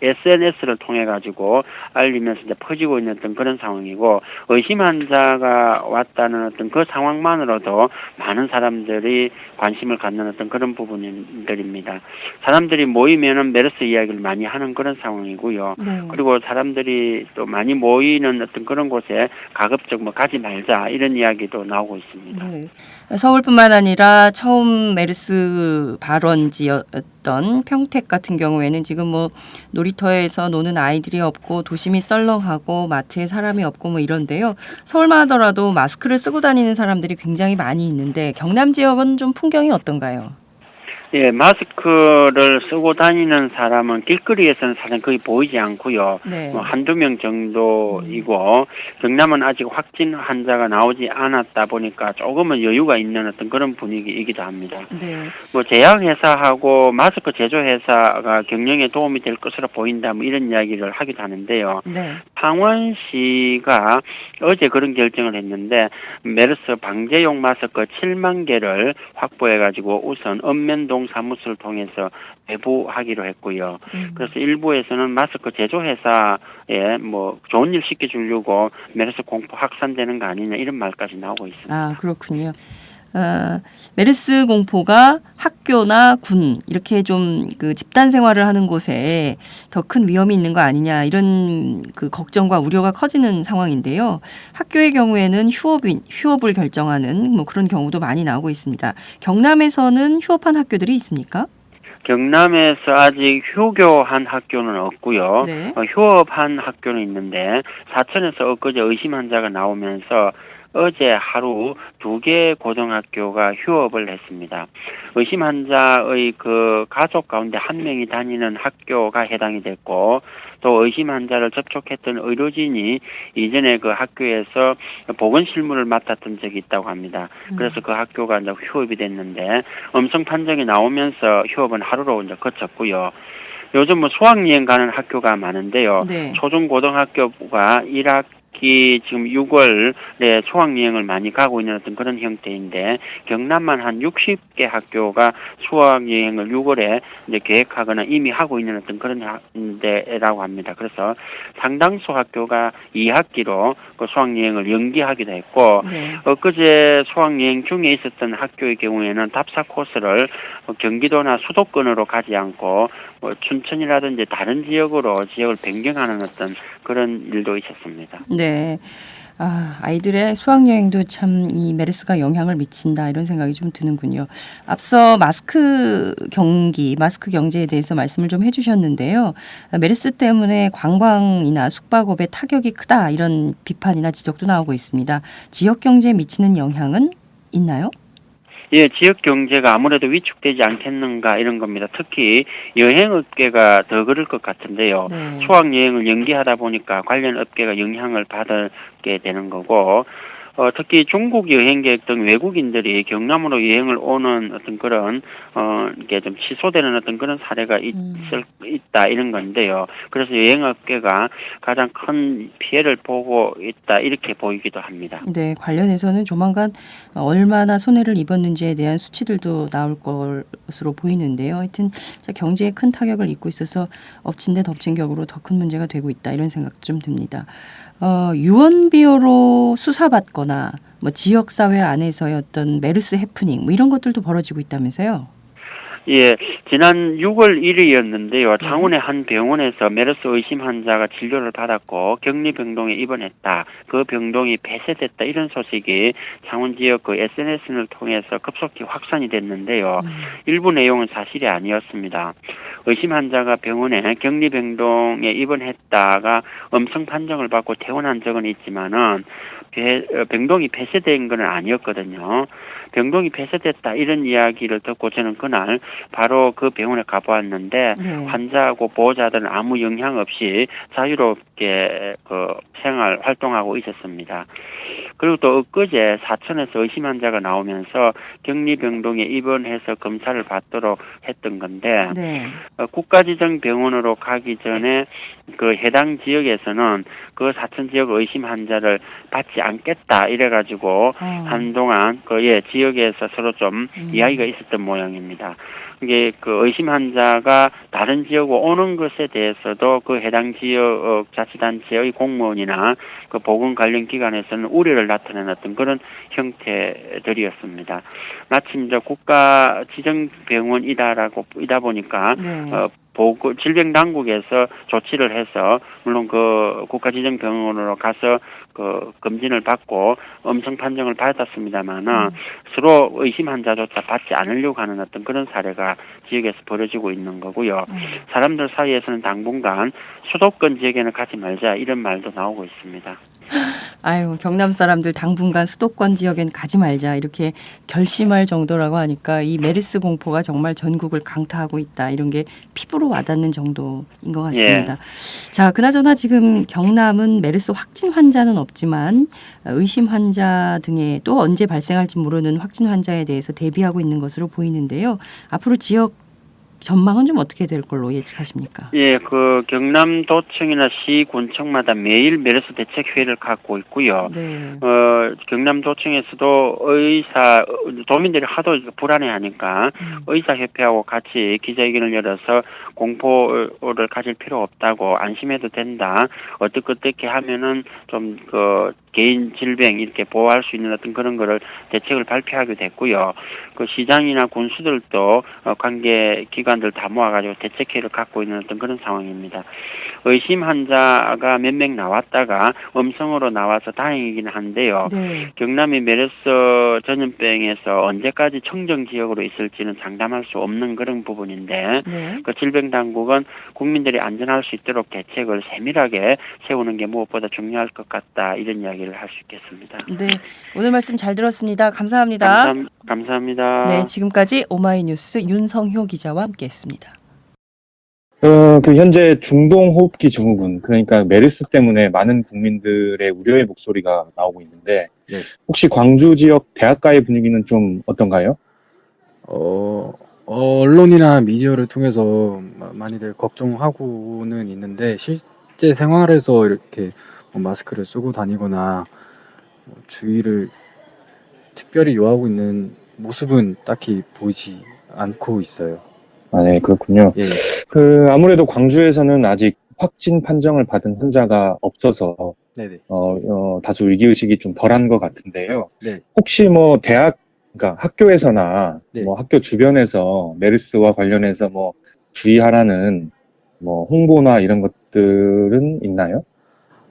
SNS를 통해 가지고 알리면서 이제 퍼지고 있는 어떤 그런 상황이고 의심 환자가 왔다는 어떤 그 상황만으로도 많은 사람들이 관심을 갖는 어떤 그런 부분들입니다. 사람들이 모이면은 메르스 이야기를 많이 하는 그런 상황이고요. 네. 그리고 사람들이 또 많이 모이는 어떤 그런 곳에 가급적 가지 말자 이런 이야기도 나오고 있습니다. 네. 서울뿐만 아니라 처음 메르스 발원지였던 평택 같은 경우에는 지금 놀이터에서 노는 아이들이 없고 도심이 썰렁하고 마트에 사람이 없고 이런데요. 서울만 하더라도 마스크를 쓰고 다니는 사람들이 굉장히 많이 있는데 경남 지역은 좀 풍경이 어떤가요? 예, 마스크를 쓰고 다니는 사람은 길거리에서는 사실 거의 보이지 않고요. 네. 한두 명 정도이고 경남은 아직 확진 환자가 나오지 않았다 보니까 조금은 여유가 있는 어떤 그런 분위기이기도 합니다. 네. 제약회사하고 마스크 제조회사가 경영에 도움이 될 것으로 보인다 이런 이야기를 하기도 하는데요. 네. 창원시가 어제 그런 결정을 했는데 메르스 방제용 마스크 7만 개를 확보해가지고 우선 읍면동 사무소를 통해서 배부하기로 했고요. 그래서 일부에서는 마스크 제조회사에 좋은 일 시켜주려고 메르스 공포 확산되는 거 아니냐 이런 말까지 나오고 있습니다. 아, 그렇군요. 메르스 공포가 학교나 군 이렇게 좀 그 집단 생활을 하는 곳에 더 큰 위험이 있는 거 아니냐 이런 그 걱정과 우려가 커지는 상황인데요. 학교의 경우에는 휴업을 결정하는 뭐 그런 경우도 많이 나오고 있습니다. 경남에서는 휴업한 학교들이 있습니까? 경남에서 아직 휴교한 학교는 없고요. 네. 휴업한 학교는 있는데 사천에서 엊그제 의심 환자가 나오면서 어제 하루 2개 고등학교가 휴업을 했습니다. 의심 환자의 그 가족 가운데 한 명이 다니는 학교가 해당이 됐고 또 의심 환자를 접촉했던 의료진이 이전에 그 학교에서 보건 실무를 맡았던 적이 있다고 합니다. 그래서 그 학교가 이제 휴업이 됐는데 음성 판정이 나오면서 휴업은 하루로 이제 그쳤고요. 요즘 뭐 수학여행 가는 학교가 많은데요. 네. 초중고등학교가 1학기 지금 6월에 수학여행을 많이 가고 있는 어떤 그런 형태인데 경남만 한 60개 학교가 수학여행을 6월에 이제 계획하거나 이미 하고 있는 어떤 그런 데라고 합니다. 그래서 상당수 학교가 2학기로 그 수학여행을 연기하기도 했고 네. 엊그제 수학여행 중에 있었던 학교의 경우에는 답사 코스를 경기도나 수도권으로 가지 않고 뭐 춘천이라든지 다른 지역을 변경하는 어떤 그런 일도 있었습니다. 네. 아이들의 수학여행도 참 이 메르스가 영향을 미친다 이런 생각이 좀 드는군요. 앞서 마스크 경제에 대해서 말씀을 좀 해주셨는데요. 메르스 때문에 관광이나 숙박업에 타격이 크다 이런 비판이나 지적도 나오고 있습니다. 지역 경제에 미치는 영향은 있나요? 예, 지역 경제가 아무래도 위축되지 않겠는가 이런 겁니다. 특히 여행업계가 더 그럴 것 같은데요. 네. 수학여행을 연기하다 보니까 관련 업계가 영향을 받게 되는 거고 특히 중국 여행객 등 외국인들이 경남으로 여행을 오는 어떤 그런 이게 좀 취소되는 어떤 그런 사례가 있다 이런 건데요. 그래서 여행업계가 가장 큰 피해를 보고 있다 이렇게 보이기도 합니다. 네, 관련해서는 조만간 얼마나 손해를 입었는지에 대한 수치들도 나올 것으로 보이는데요. 하여튼 경제에 큰 타격을 입고 있어서 엎친 데 덮친 격으로 더 큰 문제가 되고 있다 이런 생각 좀 듭니다. 유언비어로 수사받거나 뭐 지역사회 안에서의 어떤 메르스 해프닝 뭐 이런 것들도 벌어지고 있다면서요? 예, 지난 6월 1일이었는데요. 창원의 한 병원에서 메르스 의심 환자가 진료를 받았고 격리병동에 입원했다. 그 병동이 폐쇄됐다. 이런 소식이 창원 지역 그 SNS를 통해서 급속히 확산이 됐는데요. 일부 내용은 사실이 아니었습니다. 의심 환자가 병원에 격리병동에 입원했다가 음성 판정을 받고 퇴원한 적은 있지만은 병동이 폐쇄된 건 아니었거든요. 병동이 폐쇄됐다 이런 이야기를 듣고 저는 그날 바로 그 병원에 가보았는데 네. 환자하고 보호자들은 아무 영향 없이 자유롭게 그 생활 활동하고 있었습니다. 그리고 또 엊그제 사천에서 의심 환자가 나오면서 격리병동에 입원해서 검사를 받도록 했던 건데 네. 국가지정병원으로 가기 전에 그 해당 지역에서는 그 사천 지역 의심 환자를 받지 않겠다 이래가지고 한동안 지역에서 서로 좀 이야기가 있었던 모양입니다. 이게 그 의심 환자가 다른 지역으로 오는 것에 대해서도 그 해당 지역 자치단체의 공무원이나 그 보건 관련 기관에서는 우려를 나타내는 그런 형태들이었습니다. 마침 저 국가 지정병원이다 보니까 네. 질병당국에서 조치를 해서 물론 그 국가지정병원으로 가서 그 검진을 받고 음성 판정을 받았습니다만은 서로 의심 환자조차 받지 않으려고 하는 어떤 그런 사례가 지역에서 벌어지고 있는 거고요. 사람들 사이에서는 당분간 수도권 지역에는 가지 말자 이런 말도 나오고 있습니다. 아유, 경남 사람들 당분간 수도권 지역엔 가지 말자 이렇게 결심할 정도라고 하니까 이 메르스 공포가 정말 전국을 강타하고 있다 이런 게 피부로 와닿는 정도인 것 같습니다. 예. 자, 그나저나 지금 경남은 메르스 확진 환자는 없지만 의심 환자 등의 또 언제 발생할지 모르는 확진 환자에 대해서 대비하고 있는 것으로 보이는데요. 앞으로 지역 전망은 좀 어떻게 될 걸로 예측하십니까? 예, 그 경남도청이나 시군청마다 매일 메르스 대책회의를 갖고 있고요. 네. 경남도청에서도 도민들이 하도 불안해하니까 의사협회하고 같이 기자회견을 열어서 공포를 가질 필요 없다고 안심해도 된다. 어떻게 하면은 좀 개인 질병 이렇게 보호할 수 있는 어떤 그런 거를 대책을 발표하게 됐고요. 그 시장이나 군수들도 관계 기관들 다 모아가지고 대책회의를 갖고 있는 어떤 그런 상황입니다. 의심 환자가 몇 명 나왔다가 음성으로 나와서 다행이긴 한데요. 네. 경남이 메르스 전염병에서 언제까지 청정 지역으로 있을지는 장담할 수 없는 그런 부분인데 네. 그 질병당국은 국민들이 안전할 수 있도록 대책을 세밀하게 세우는 게 무엇보다 중요할 것 같다 이런 이야기를 할 수 있겠습니다. 네, 오늘 말씀 잘 들었습니다. 감사합니다. 감사합니다. 네, 지금까지 오마이뉴스 윤성효 기자와 함께했습니다. 현재 중동호흡기 증후군, 그러니까 메르스 때문에 많은 국민들의 우려의 목소리가 나오고 있는데, 네. 혹시 광주 지역 대학가의 분위기는 좀 어떤가요? 언론이나 미디어를 통해서 많이들 걱정하고는 있는데, 실제 생활에서 이렇게 마스크를 쓰고 다니거나 주의를 특별히 요하고 있는 모습은 딱히 보이지 않고 있어요. 아, 네, 그렇군요. 예. 아무래도 광주에서는 아직 확진 판정을 받은 환자가 없어서, 네네. 다소 위기의식이 좀 덜한 것 같은데요. 네. 혹시 그러니까 학교에서나 학교 주변에서 메르스와 관련해서 주의하라는 홍보나 이런 것들은 있나요?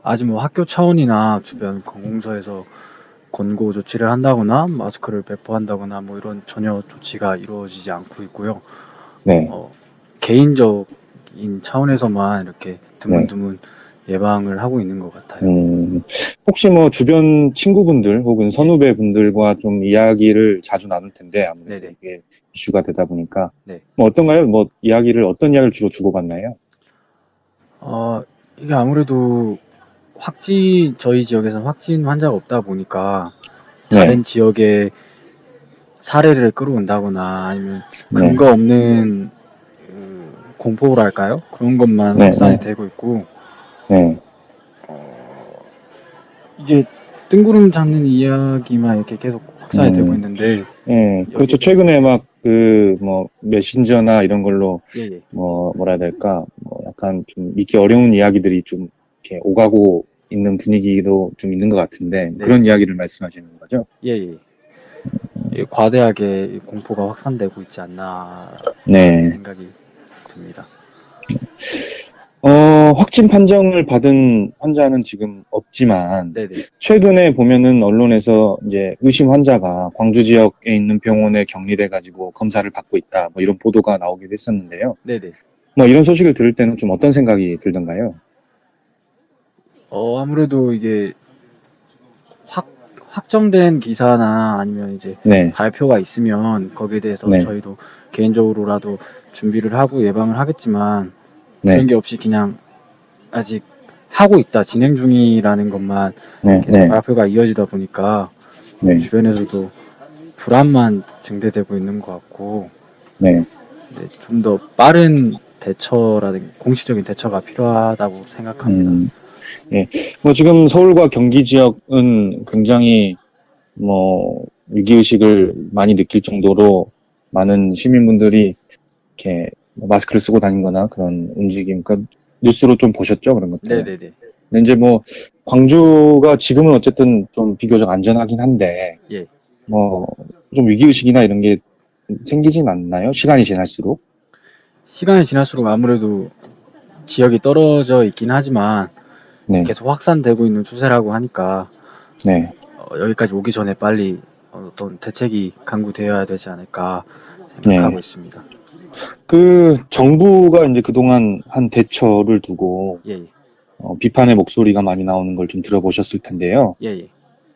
아직 학교 차원이나 주변 공공처에서 권고 조치를 한다거나 마스크를 배포한다거나 이런 전혀 조치가 이루어지지 않고 있고요. 네. 개인적인 차원에서만 이렇게 드문드문 예방을 하고 있는 것 같아요. 혹시 주변 친구분들 혹은 선후배분들과 좀 이야기를 자주 나눌 텐데 아무래도 이게 이슈가 되다 보니까 어떤가요? 어떤 이야기를 주로 주고받나요? 이게 아무래도 저희 지역에서는 확진 환자가 없다 보니까 다른 지역에 사례를 끌어온다거나 아니면 근거 없는 공포랄까요? 그런 것만 확산이 되고 있고 이제 뜬구름 잡는 이야기만 이렇게 계속 확산이 되고 있는데 그렇죠. 최근에 메신저나 이런 걸로 뭐라 해야 될까? 약간 좀 믿기 어려운 이야기들이 좀 이렇게 오가고 있는 분위기도 좀 있는 것 같은데 그런 이야기를 말씀하시는 거죠? 예. 과대하게 공포가 확산되고 있지 않나 생각이 듭니다. 확진 판정을 받은 환자는 지금 없지만 최근에 보면은 언론에서 이제 의심 환자가 광주 지역에 있는 병원에 격리돼 가지고 검사를 받고 있다 이런 보도가 나오기도 했었는데요. 네네. 이런 소식을 들을 때는 좀 어떤 생각이 들던가요? 아무래도 이게 확정된 기사나 아니면 이제 발표가 있으면 거기에 대해서 저희도 개인적으로라도 준비를 하고 예방을 하겠지만 그런 게 없이 그냥 아직 하고 있다, 진행 중이라는 것만 계속 발표가 이어지다 보니까 주변에서도 불안만 증대되고 있는 것 같고 좀 더 빠른 대처라든가 공식적인 대처가 필요하다고 생각합니다. 지금 서울과 경기 지역은 굉장히 위기의식을 많이 느낄 정도로 많은 시민분들이 이렇게 마스크를 쓰고 다니거나 그런 움직임, 그러니까 뉴스로 좀 보셨죠? 그런 것들. 네네네. 근데 이제 광주가 지금은 어쨌든 좀 비교적 안전하긴 한데, 좀 위기의식이나 이런 게 생기진 않나요? 시간이 지날수록? 시간이 지날수록 아무래도 지역이 떨어져 있긴 하지만, 계속 확산되고 있는 추세라고 하니까 여기까지 오기 전에 빨리 어떤 대책이 강구되어야 되지 않을까 생각하고 있습니다. 정부가 이제 그동안 한 대처를 두고 비판의 목소리가 많이 나오는 걸 좀 들어보셨을 텐데요.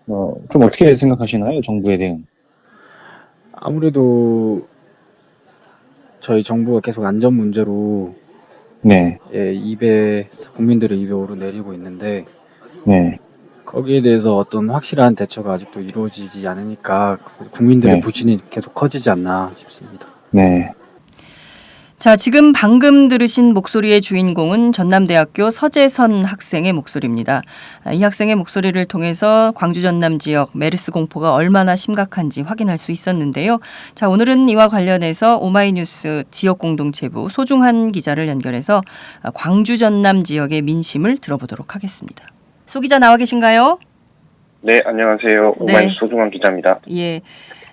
좀 어떻게 생각하시나요? 정부에 대한? 아무래도 저희 정부가 계속 안전 문제로 국민들의 입에 오르내리고 있는데 거기에 대해서 어떤 확실한 대처가 아직도 이루어지지 않으니까 국민들의 부진이 계속 커지지 않나 싶습니다. 자, 지금 방금 들으신 목소리의 주인공은 전남대학교 서재선 학생의 목소리입니다. 이 학생의 목소리를 통해서 광주 전남 지역 메르스 공포가 얼마나 심각한지 확인할 수 있었는데요. 자, 오늘은 이와 관련해서 오마이뉴스 지역공동체부 소중한 기자를 연결해서 광주 전남 지역의 민심을 들어보도록 하겠습니다. 소 기자 나와 계신가요? 네, 안녕하세요. 네. 오마이뉴스 소중한 기자입니다. 예.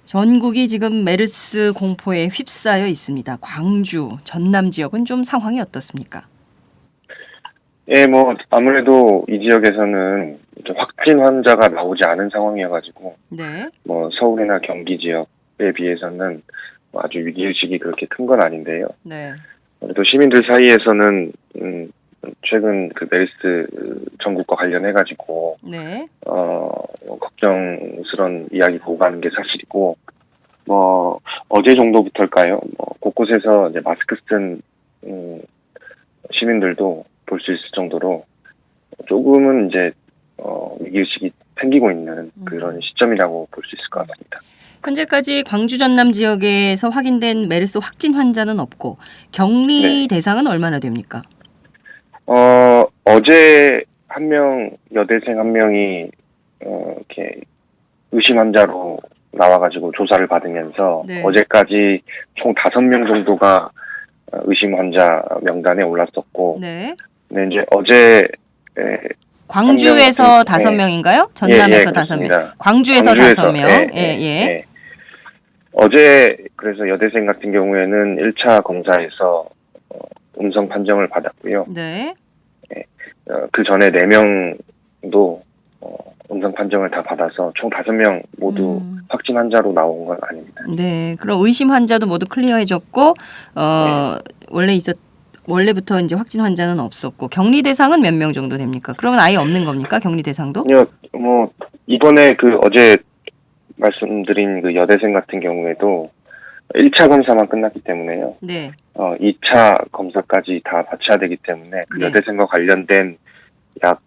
전국이 지금 메르스 공포에 휩싸여 있습니다. 광주, 전남 지역은 좀 상황이 어떻습니까? 예, 뭐 아무래도 이 지역에서는 이제 확진 환자가 나오지 않은 상황이어가지고 네. 뭐 서울이나 경기 지역에 비해서는 뭐 아주 위기의식이 그렇게 큰 건 아닌데요. 네. 그래도 시민들 사이에서는 최근 그 메르스 전국과 관련해가지고 네. 걱정스러운 이야기가 오가는 게 사실이고, 뭐 어제 정도부터일까요? 뭐 곳곳에서 이제 마스크 쓴 시민들도 볼 수 있을 정도로 조금은 이제 위기의식이 생기고 있는 그런 시점이라고 볼 수 있을 것 같습니다. 현재까지 광주 전남 지역에서 확인된 메르스 확진 환자는 없고 격리 대상은 얼마나 됩니까? 어제 한 명, 여대생 한 명이 이렇게 의심 환자로 나와가지고 조사를 받으면서 어제까지 총 5명 정도가 의심 환자 명단에 올랐었고, 네. 근데 이제 어제 광주에서 5명인가요? 전남에서 5명. 광주에서 5명. 예. 어제 그래서 여대생 같은 경우에는 1차 검사에서 음성 판정을 받았고요. 네. 그 전에 4명도 음성 판정을 다 받아서 총 5명 모두 확진 환자로 나온 건 아닙니다. 네. 그럼 의심 환자도 모두 클리어해졌고 원래부터 이제 확진 환자는 없었고 격리 대상은 몇 명 정도 됩니까? 그러면 아예 없는 겁니까? 격리 대상도? 뭐 이번에 그 어제 말씀드린 그 여대생 같은 경우에도 1차 검사만 끝났기 때문에요. 네. 2차 검사까지 다 마쳐야 되기 때문에 그 여대생과 관련된 약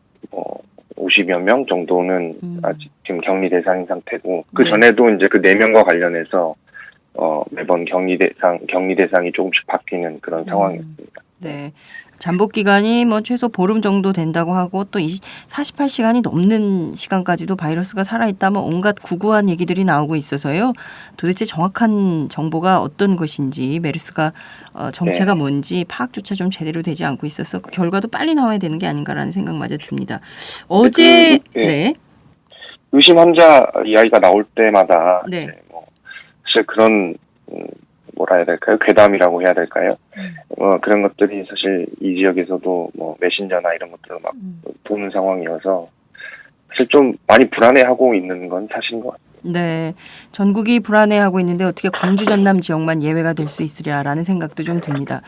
50여 명 정도는 아직 지금 격리 대상인 상태고, 그 전에도 이제 그 4명과 관련해서 매번 격리 대상이 조금씩 바뀌는 그런 상황이었습니다. 네. 잠복 기간이 뭐 최소 보름 정도 된다고 하고 또 48시간이 넘는 시간까지도 바이러스가 살아있다 뭐 온갖 구구한 얘기들이 나오고 있어서요. 도대체 정확한 정보가 어떤 것인지 메르스가 정체가 뭔지 파악조차 좀 제대로 되지 않고 있어서 그 결과도 빨리 나와야 되는 게 아닌가라는 생각마저 듭니다. 어제 의심 환자 이야기가 나올 때마다 사실 그런 뭐라 해야 될까요? 괴담이라고 해야 될까요? 그런 것들이 사실 이 지역에서도 뭐 메신저나 이런 것들을 막 도는 상황이어서 사실 좀 많이 불안해하고 있는 건 사실인 것 같아요. 네. 전국이 불안해하고 있는데 어떻게 광주 전남 지역만 예외가 될 수 있으랴라는 생각도 좀 듭니다.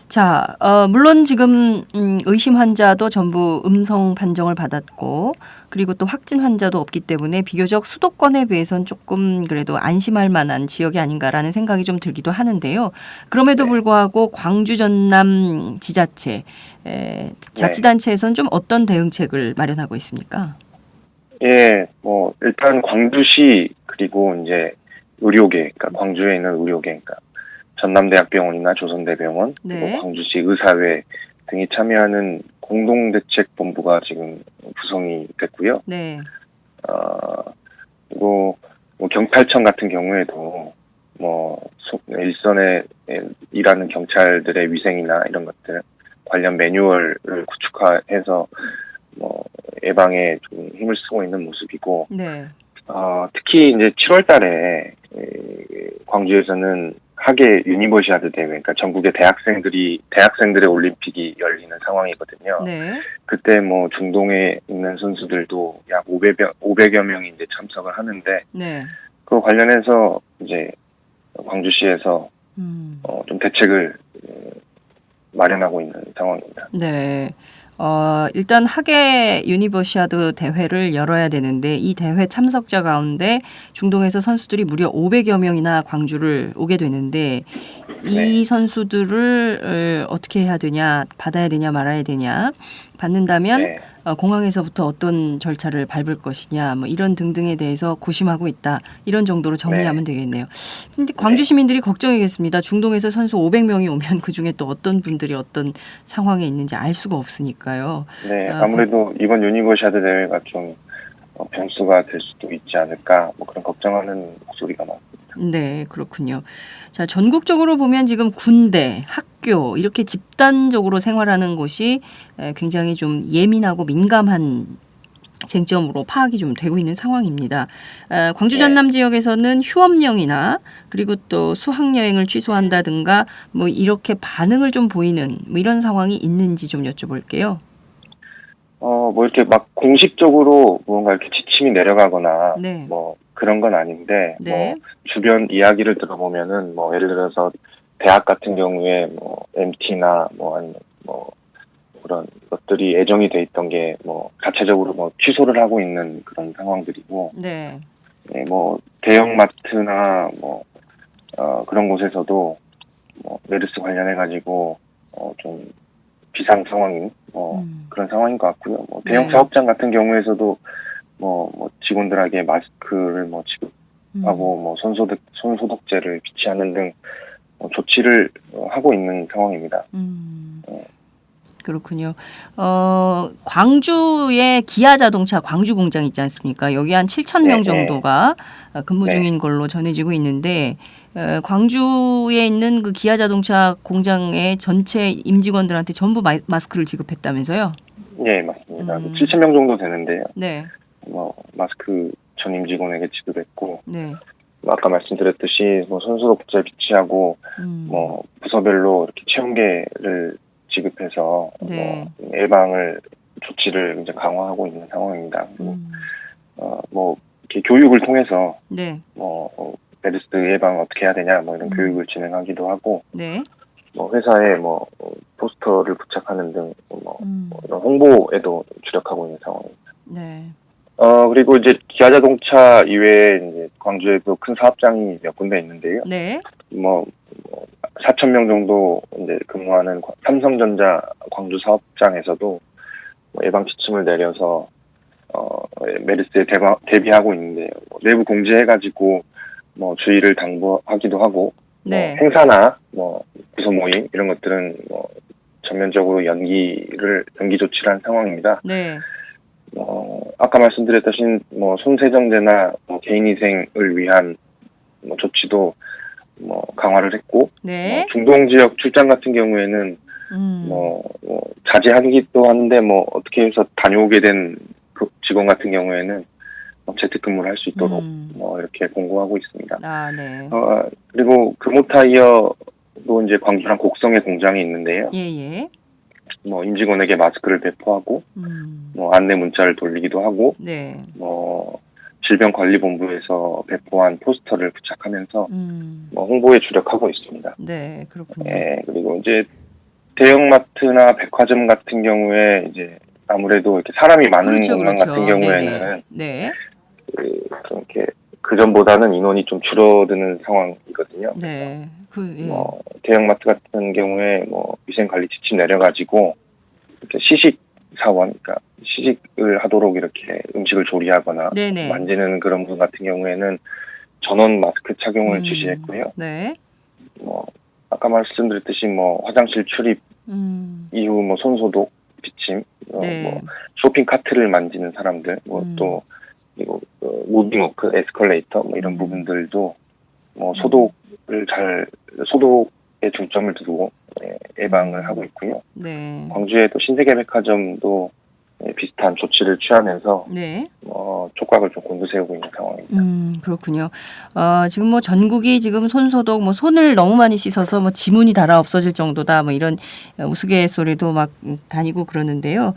자, 물론 지금 의심 환자도 전부 음성 판정을 받았고 그리고 또 확진 환자도 없기 때문에 비교적 수도권에 비해서는 조금 그래도 안심할 만한 지역이 아닌가라는 생각이 좀 들기도 하는데요. 그럼에도 불구하고 광주 전남 지자체, 자치단체에서는 좀 어떤 대응책을 마련하고 있습니까? 예, 뭐 일단 광주시 그리고 이제 의료계, 그러니까 광주에 있는 의료계, 그러니까 전남대학병원이나 조선대병원, 그리고 광주시 의사회 등이 참여하는 공동대책본부가 지금 구성이 됐고요. 네. 그리고 뭐 경찰청 같은 경우에도 뭐 일선에 일하는 경찰들의 위생이나 이런 것들 관련 매뉴얼을 구축해서 뭐 예방에 좀 힘을 쓰고 있는 모습이고, 특히 이제 7월달에 광주에서는 하계 유니버시아드 대회, 그러니까 전국의 대학생들의 올림픽이 열리는 상황이거든요. 그때 뭐 중동에 있는 선수들도 약 500여 명이 이제 참석을 하는데, 그 관련해서 이제 광주시에서 좀 대책을 마련하고 있는 상황입니다. 네. 일단 하계 유니버시아드 대회를 열어야 되는데 이 대회 참석자 가운데 중동에서 선수들이 무려 500여 명이나 광주를 오게 되는데 이 선수들을 어떻게 해야 되냐, 받아야 되냐 말아야 되냐, 받는다면 공항에서부터 어떤 절차를 밟을 것이냐, 뭐 이런 등등에 대해서 고심하고 있다. 이런 정도로 정리하면 되겠네요. 근데 광주 시민들이 걱정이겠습니다. 중동에서 선수 500명이 오면 그중에 또 어떤 분들이 어떤 상황에 있는지 알 수가 없으니까요. 네, 아무래도 이번 유니버시아드 대회가 좀 변수가 될 수도 있지 않을까, 뭐 그런 걱정하는 목소리가 많습니다. 네, 그렇군요. 자, 전국적으로 보면 지금 군대, 학교 이렇게 집단적으로 생활하는 곳이 굉장히 좀 예민하고 민감한 쟁점으로 파악이 좀 되고 있는 상황입니다. 광주 전남 지역에서는 휴업령이나 그리고 또 수학여행을 취소한다든가 뭐 이렇게 반응을 좀 보이는 뭐 이런 상황이 있는지 좀 여쭤볼게요. 뭐 이렇게 막 공식적으로 뭔가 이렇게 지침이 내려가거나 뭐 그런 건 아닌데 뭐 주변 이야기를 들어보면은 뭐 예를 들어서 대학 같은 경우에 뭐 MT나 뭐 아니면 뭐 그런 것들이 예정이 돼 있던 게 뭐 자체적으로 뭐 취소를 하고 있는 그런 상황들이고, 뭐 대형마트나 뭐 그런 곳에서도 뭐 메르스 관련해 가지고 좀 비상 상황인 그런 상황인 것 같고요. 뭐 대형 사업장 같은 경우에서도 뭐 직원들에게 마스크를 뭐 지급하고 뭐 손소독제를 비치하는 등 조치를 하고 있는 상황입니다. 그렇군요. 광주의 기아 자동차 광주 공장 있지 않습니까? 여기 한 7,000명 정도가 근무 중인 걸로 전해지고 있는데 광주에 있는 그 기아 자동차 공장의 전체 임직원들한테 전부 마스크를 지급했다면서요? 네, 맞습니다. 7,000명 정도 되는데요. 뭐 마스크 전 임직원에게 지급했고, 뭐 아까 말씀드렸듯이 뭐 손소독제 비치하고 뭐 부서별로 이렇게 체온계를 지급해서 뭐 예방을 조치를 이제 강화하고 있는 상황입니다. 뭐 이렇게 교육을 통해서 뭐 메르스 예방 어떻게 해야 되냐 뭐 이런 교육을 진행하기도 하고, 뭐 회사에 뭐 포스터를 부착하는 등 뭐 이런 홍보에도 주력하고 있는 상황입니다. 그리고 이제 기아자동차 이외에 이제 광주에도 큰 사업장이 몇 군데 있는데요. 뭐 4,000명 정도 이제 근무하는 삼성전자 광주 사업장에서도 뭐 예방 지침을 내려서 메르스에 대비하고 있는데요. 뭐 내부 공지해가지고 뭐 주의를 당부하기도 하고, 뭐 행사나 뭐 부서 모임 이런 것들은 뭐 전면적으로 연기 조치를 한 상황입니다. 아까 말씀드렸듯이 뭐 손세정제나 뭐 개인위생을 위한 뭐 조치도 뭐 강화를 했고, 뭐 중동 지역 출장 같은 경우에는 뭐 자제하기도 하는데 뭐 어떻게 해서 다녀오게 된 그 직원 같은 경우에는 재택근무를 할 수 있도록 뭐 이렇게 공고하고 있습니다. 그리고 금호타이어도 이제 광주랑 곡성에 공장이 있는데요. 뭐 임직원에게 마스크를 배포하고, 뭐 안내 문자를 돌리기도 하고, 뭐 질병관리본부에서 배포한 포스터를 부착하면서 뭐 홍보에 주력하고 있습니다. 그렇군요. 그리고 이제 대형마트나 백화점 같은 경우에 이제 아무래도 이렇게 사람이 많은 공간 같은 경우에는 이렇게 그 전보다는 인원이 좀 줄어드는 상황이거든요. 뭐 대형마트 같은 경우에 뭐 위생관리 지침 내려가지고 이렇게 시식 사원, 그러니까 시식을 하도록 이렇게 음식을 조리하거나 만지는 그런 분 같은 경우에는 전원 마스크 착용을 지시했고요. 뭐 아까 말씀드렸듯이 뭐 화장실 출입 이후 뭐 손소독 비침, 뭐 쇼핑 카트를 만지는 사람들, 뭐 또 그리고 무빙워크, 에스컬레이터 뭐 이런 부분들도 뭐 소독에 중점을 두고 예방을 하고 있고요. 광주에 또 신세계백화점도 비슷한 조치를 취하면서 촉각을 좀 곤두세우고 있는 상황입니다. 그렇군요. 지금 뭐 전국이 지금 손소독, 뭐 손을 너무 많이 씻어서 뭐 지문이 달아 없어질 정도다, 뭐 이런 우스갯소리도 막 다니고 그러는데요.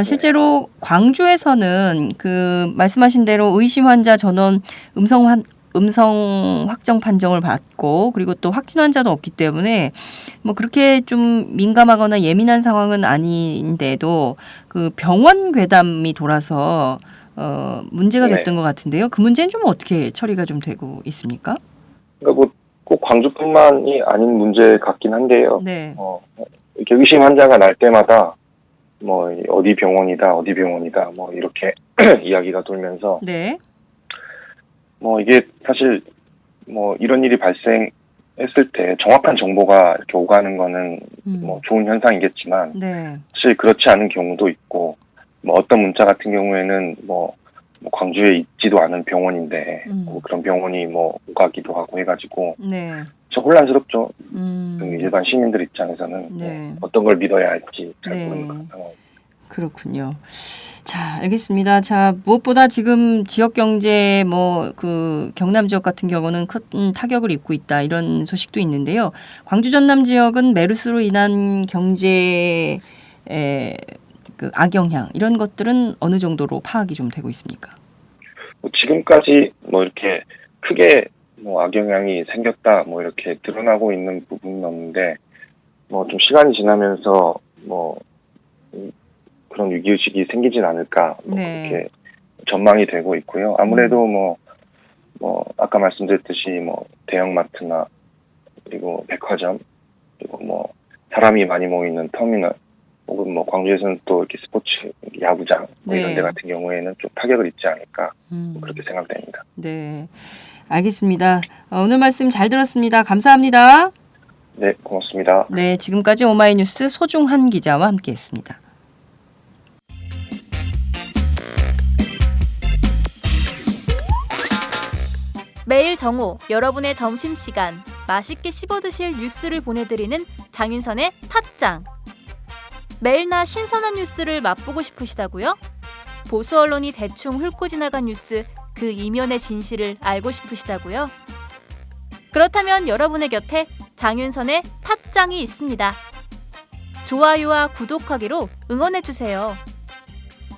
실제로 광주에서는 그 말씀하신 대로 의심 환자 전원 음성 확정 판정을 받고, 그리고 또 확진 환자도 없기 때문에 뭐 그렇게 좀 민감하거나 예민한 상황은 아닌데도 그 병원 괴담이 돌아서 문제가 됐던 것 같은데요. 그 문제는 좀 어떻게 처리가 좀 되고 있습니까? 그러니까 뭐 꼭 광주뿐만이 아닌 문제 같긴 한데요. 이렇게 의심 환자가 날 때마다 뭐 어디 병원이다 뭐 이렇게 이야기가 돌면서 뭐 이게 사실 뭐 이런 일이 발생했을 때 정확한 정보가 이렇게 오가는 거는 뭐 좋은 현상이겠지만 사실 그렇지 않은 경우도 있고, 뭐 어떤 문자 같은 경우에는 뭐 광주에 있지도 않은 병원인데 뭐 그런 병원이 뭐 오가기도 하고 해가지고 좀 혼란스럽죠. 그 일반 시민들 입장에서는 뭐 어떤 걸 믿어야 할지 잘 모르는 그런 상황. 그렇군요. 자, 알겠습니다. 자, 무엇보다 지금 지역 경제 그 경남 지역 같은 경우는 큰 타격을 입고 있다. 이런 소식도 있는데요. 광주 전남 지역은 메르스로 인한 경제의 그 악영향 이런 것들은 어느 정도로 파악이 좀 되고 있습니까? 지금까지 이렇게 크게 악영향이 생겼다 이렇게 드러나고 있는 부분은 없는데 좀 시간이 지나면서 그런 위기의식이 생기진 않을까 그렇게 전망이 되고 있고요. 아무래도 아까 말씀드렸듯이 대형마트나 그리고 백화점 그리고 사람이 많이 모이는 터미널 혹은 광주에서는 또 이렇게 스포츠 야구장 이런 데 같은 경우에는 좀 타격을 입지 않을까 그렇게 생각됩니다. 네, 알겠습니다. 오늘 말씀 잘 들었습니다. 감사합니다. 네, 고맙습니다. 네, 지금까지 오마이뉴스 소중한 기자와 함께했습니다. 매일 정오 여러분의 점심시간 맛있게 씹어드실 뉴스를 보내드리는 장윤선의 팟짱. 매일나 신선한 뉴스를 맛보고 싶으시다고요? 보수 언론이 대충 훑고 지나간 뉴스 그 이면의 진실을 알고 싶으시다고요? 그렇다면 여러분의 곁에 장윤선의 팟짱이 있습니다. 좋아요와 구독하기로 응원해주세요.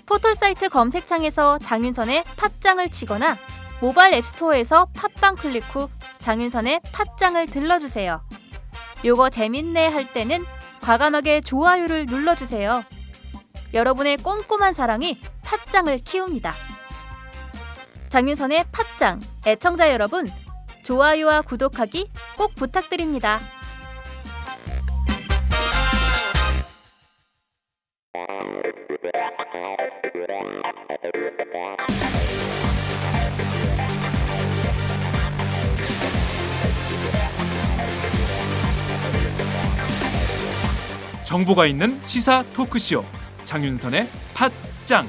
포털사이트 검색창에서 장윤선의 팟짱을 치거나 모바일 앱스토어에서 팟빵 클릭 후 장윤선의 팟짱을 들러주세요. 요거 재밌네 할 때는 과감하게 좋아요를 눌러주세요. 여러분의 꼼꼼한 사랑이 팟짱을 키웁니다. 장윤선의 팟짱 애청자 여러분, 좋아요와 구독하기 꼭 부탁드립니다. 정보가 있는 시사 토크쇼 장윤선의 팟짱.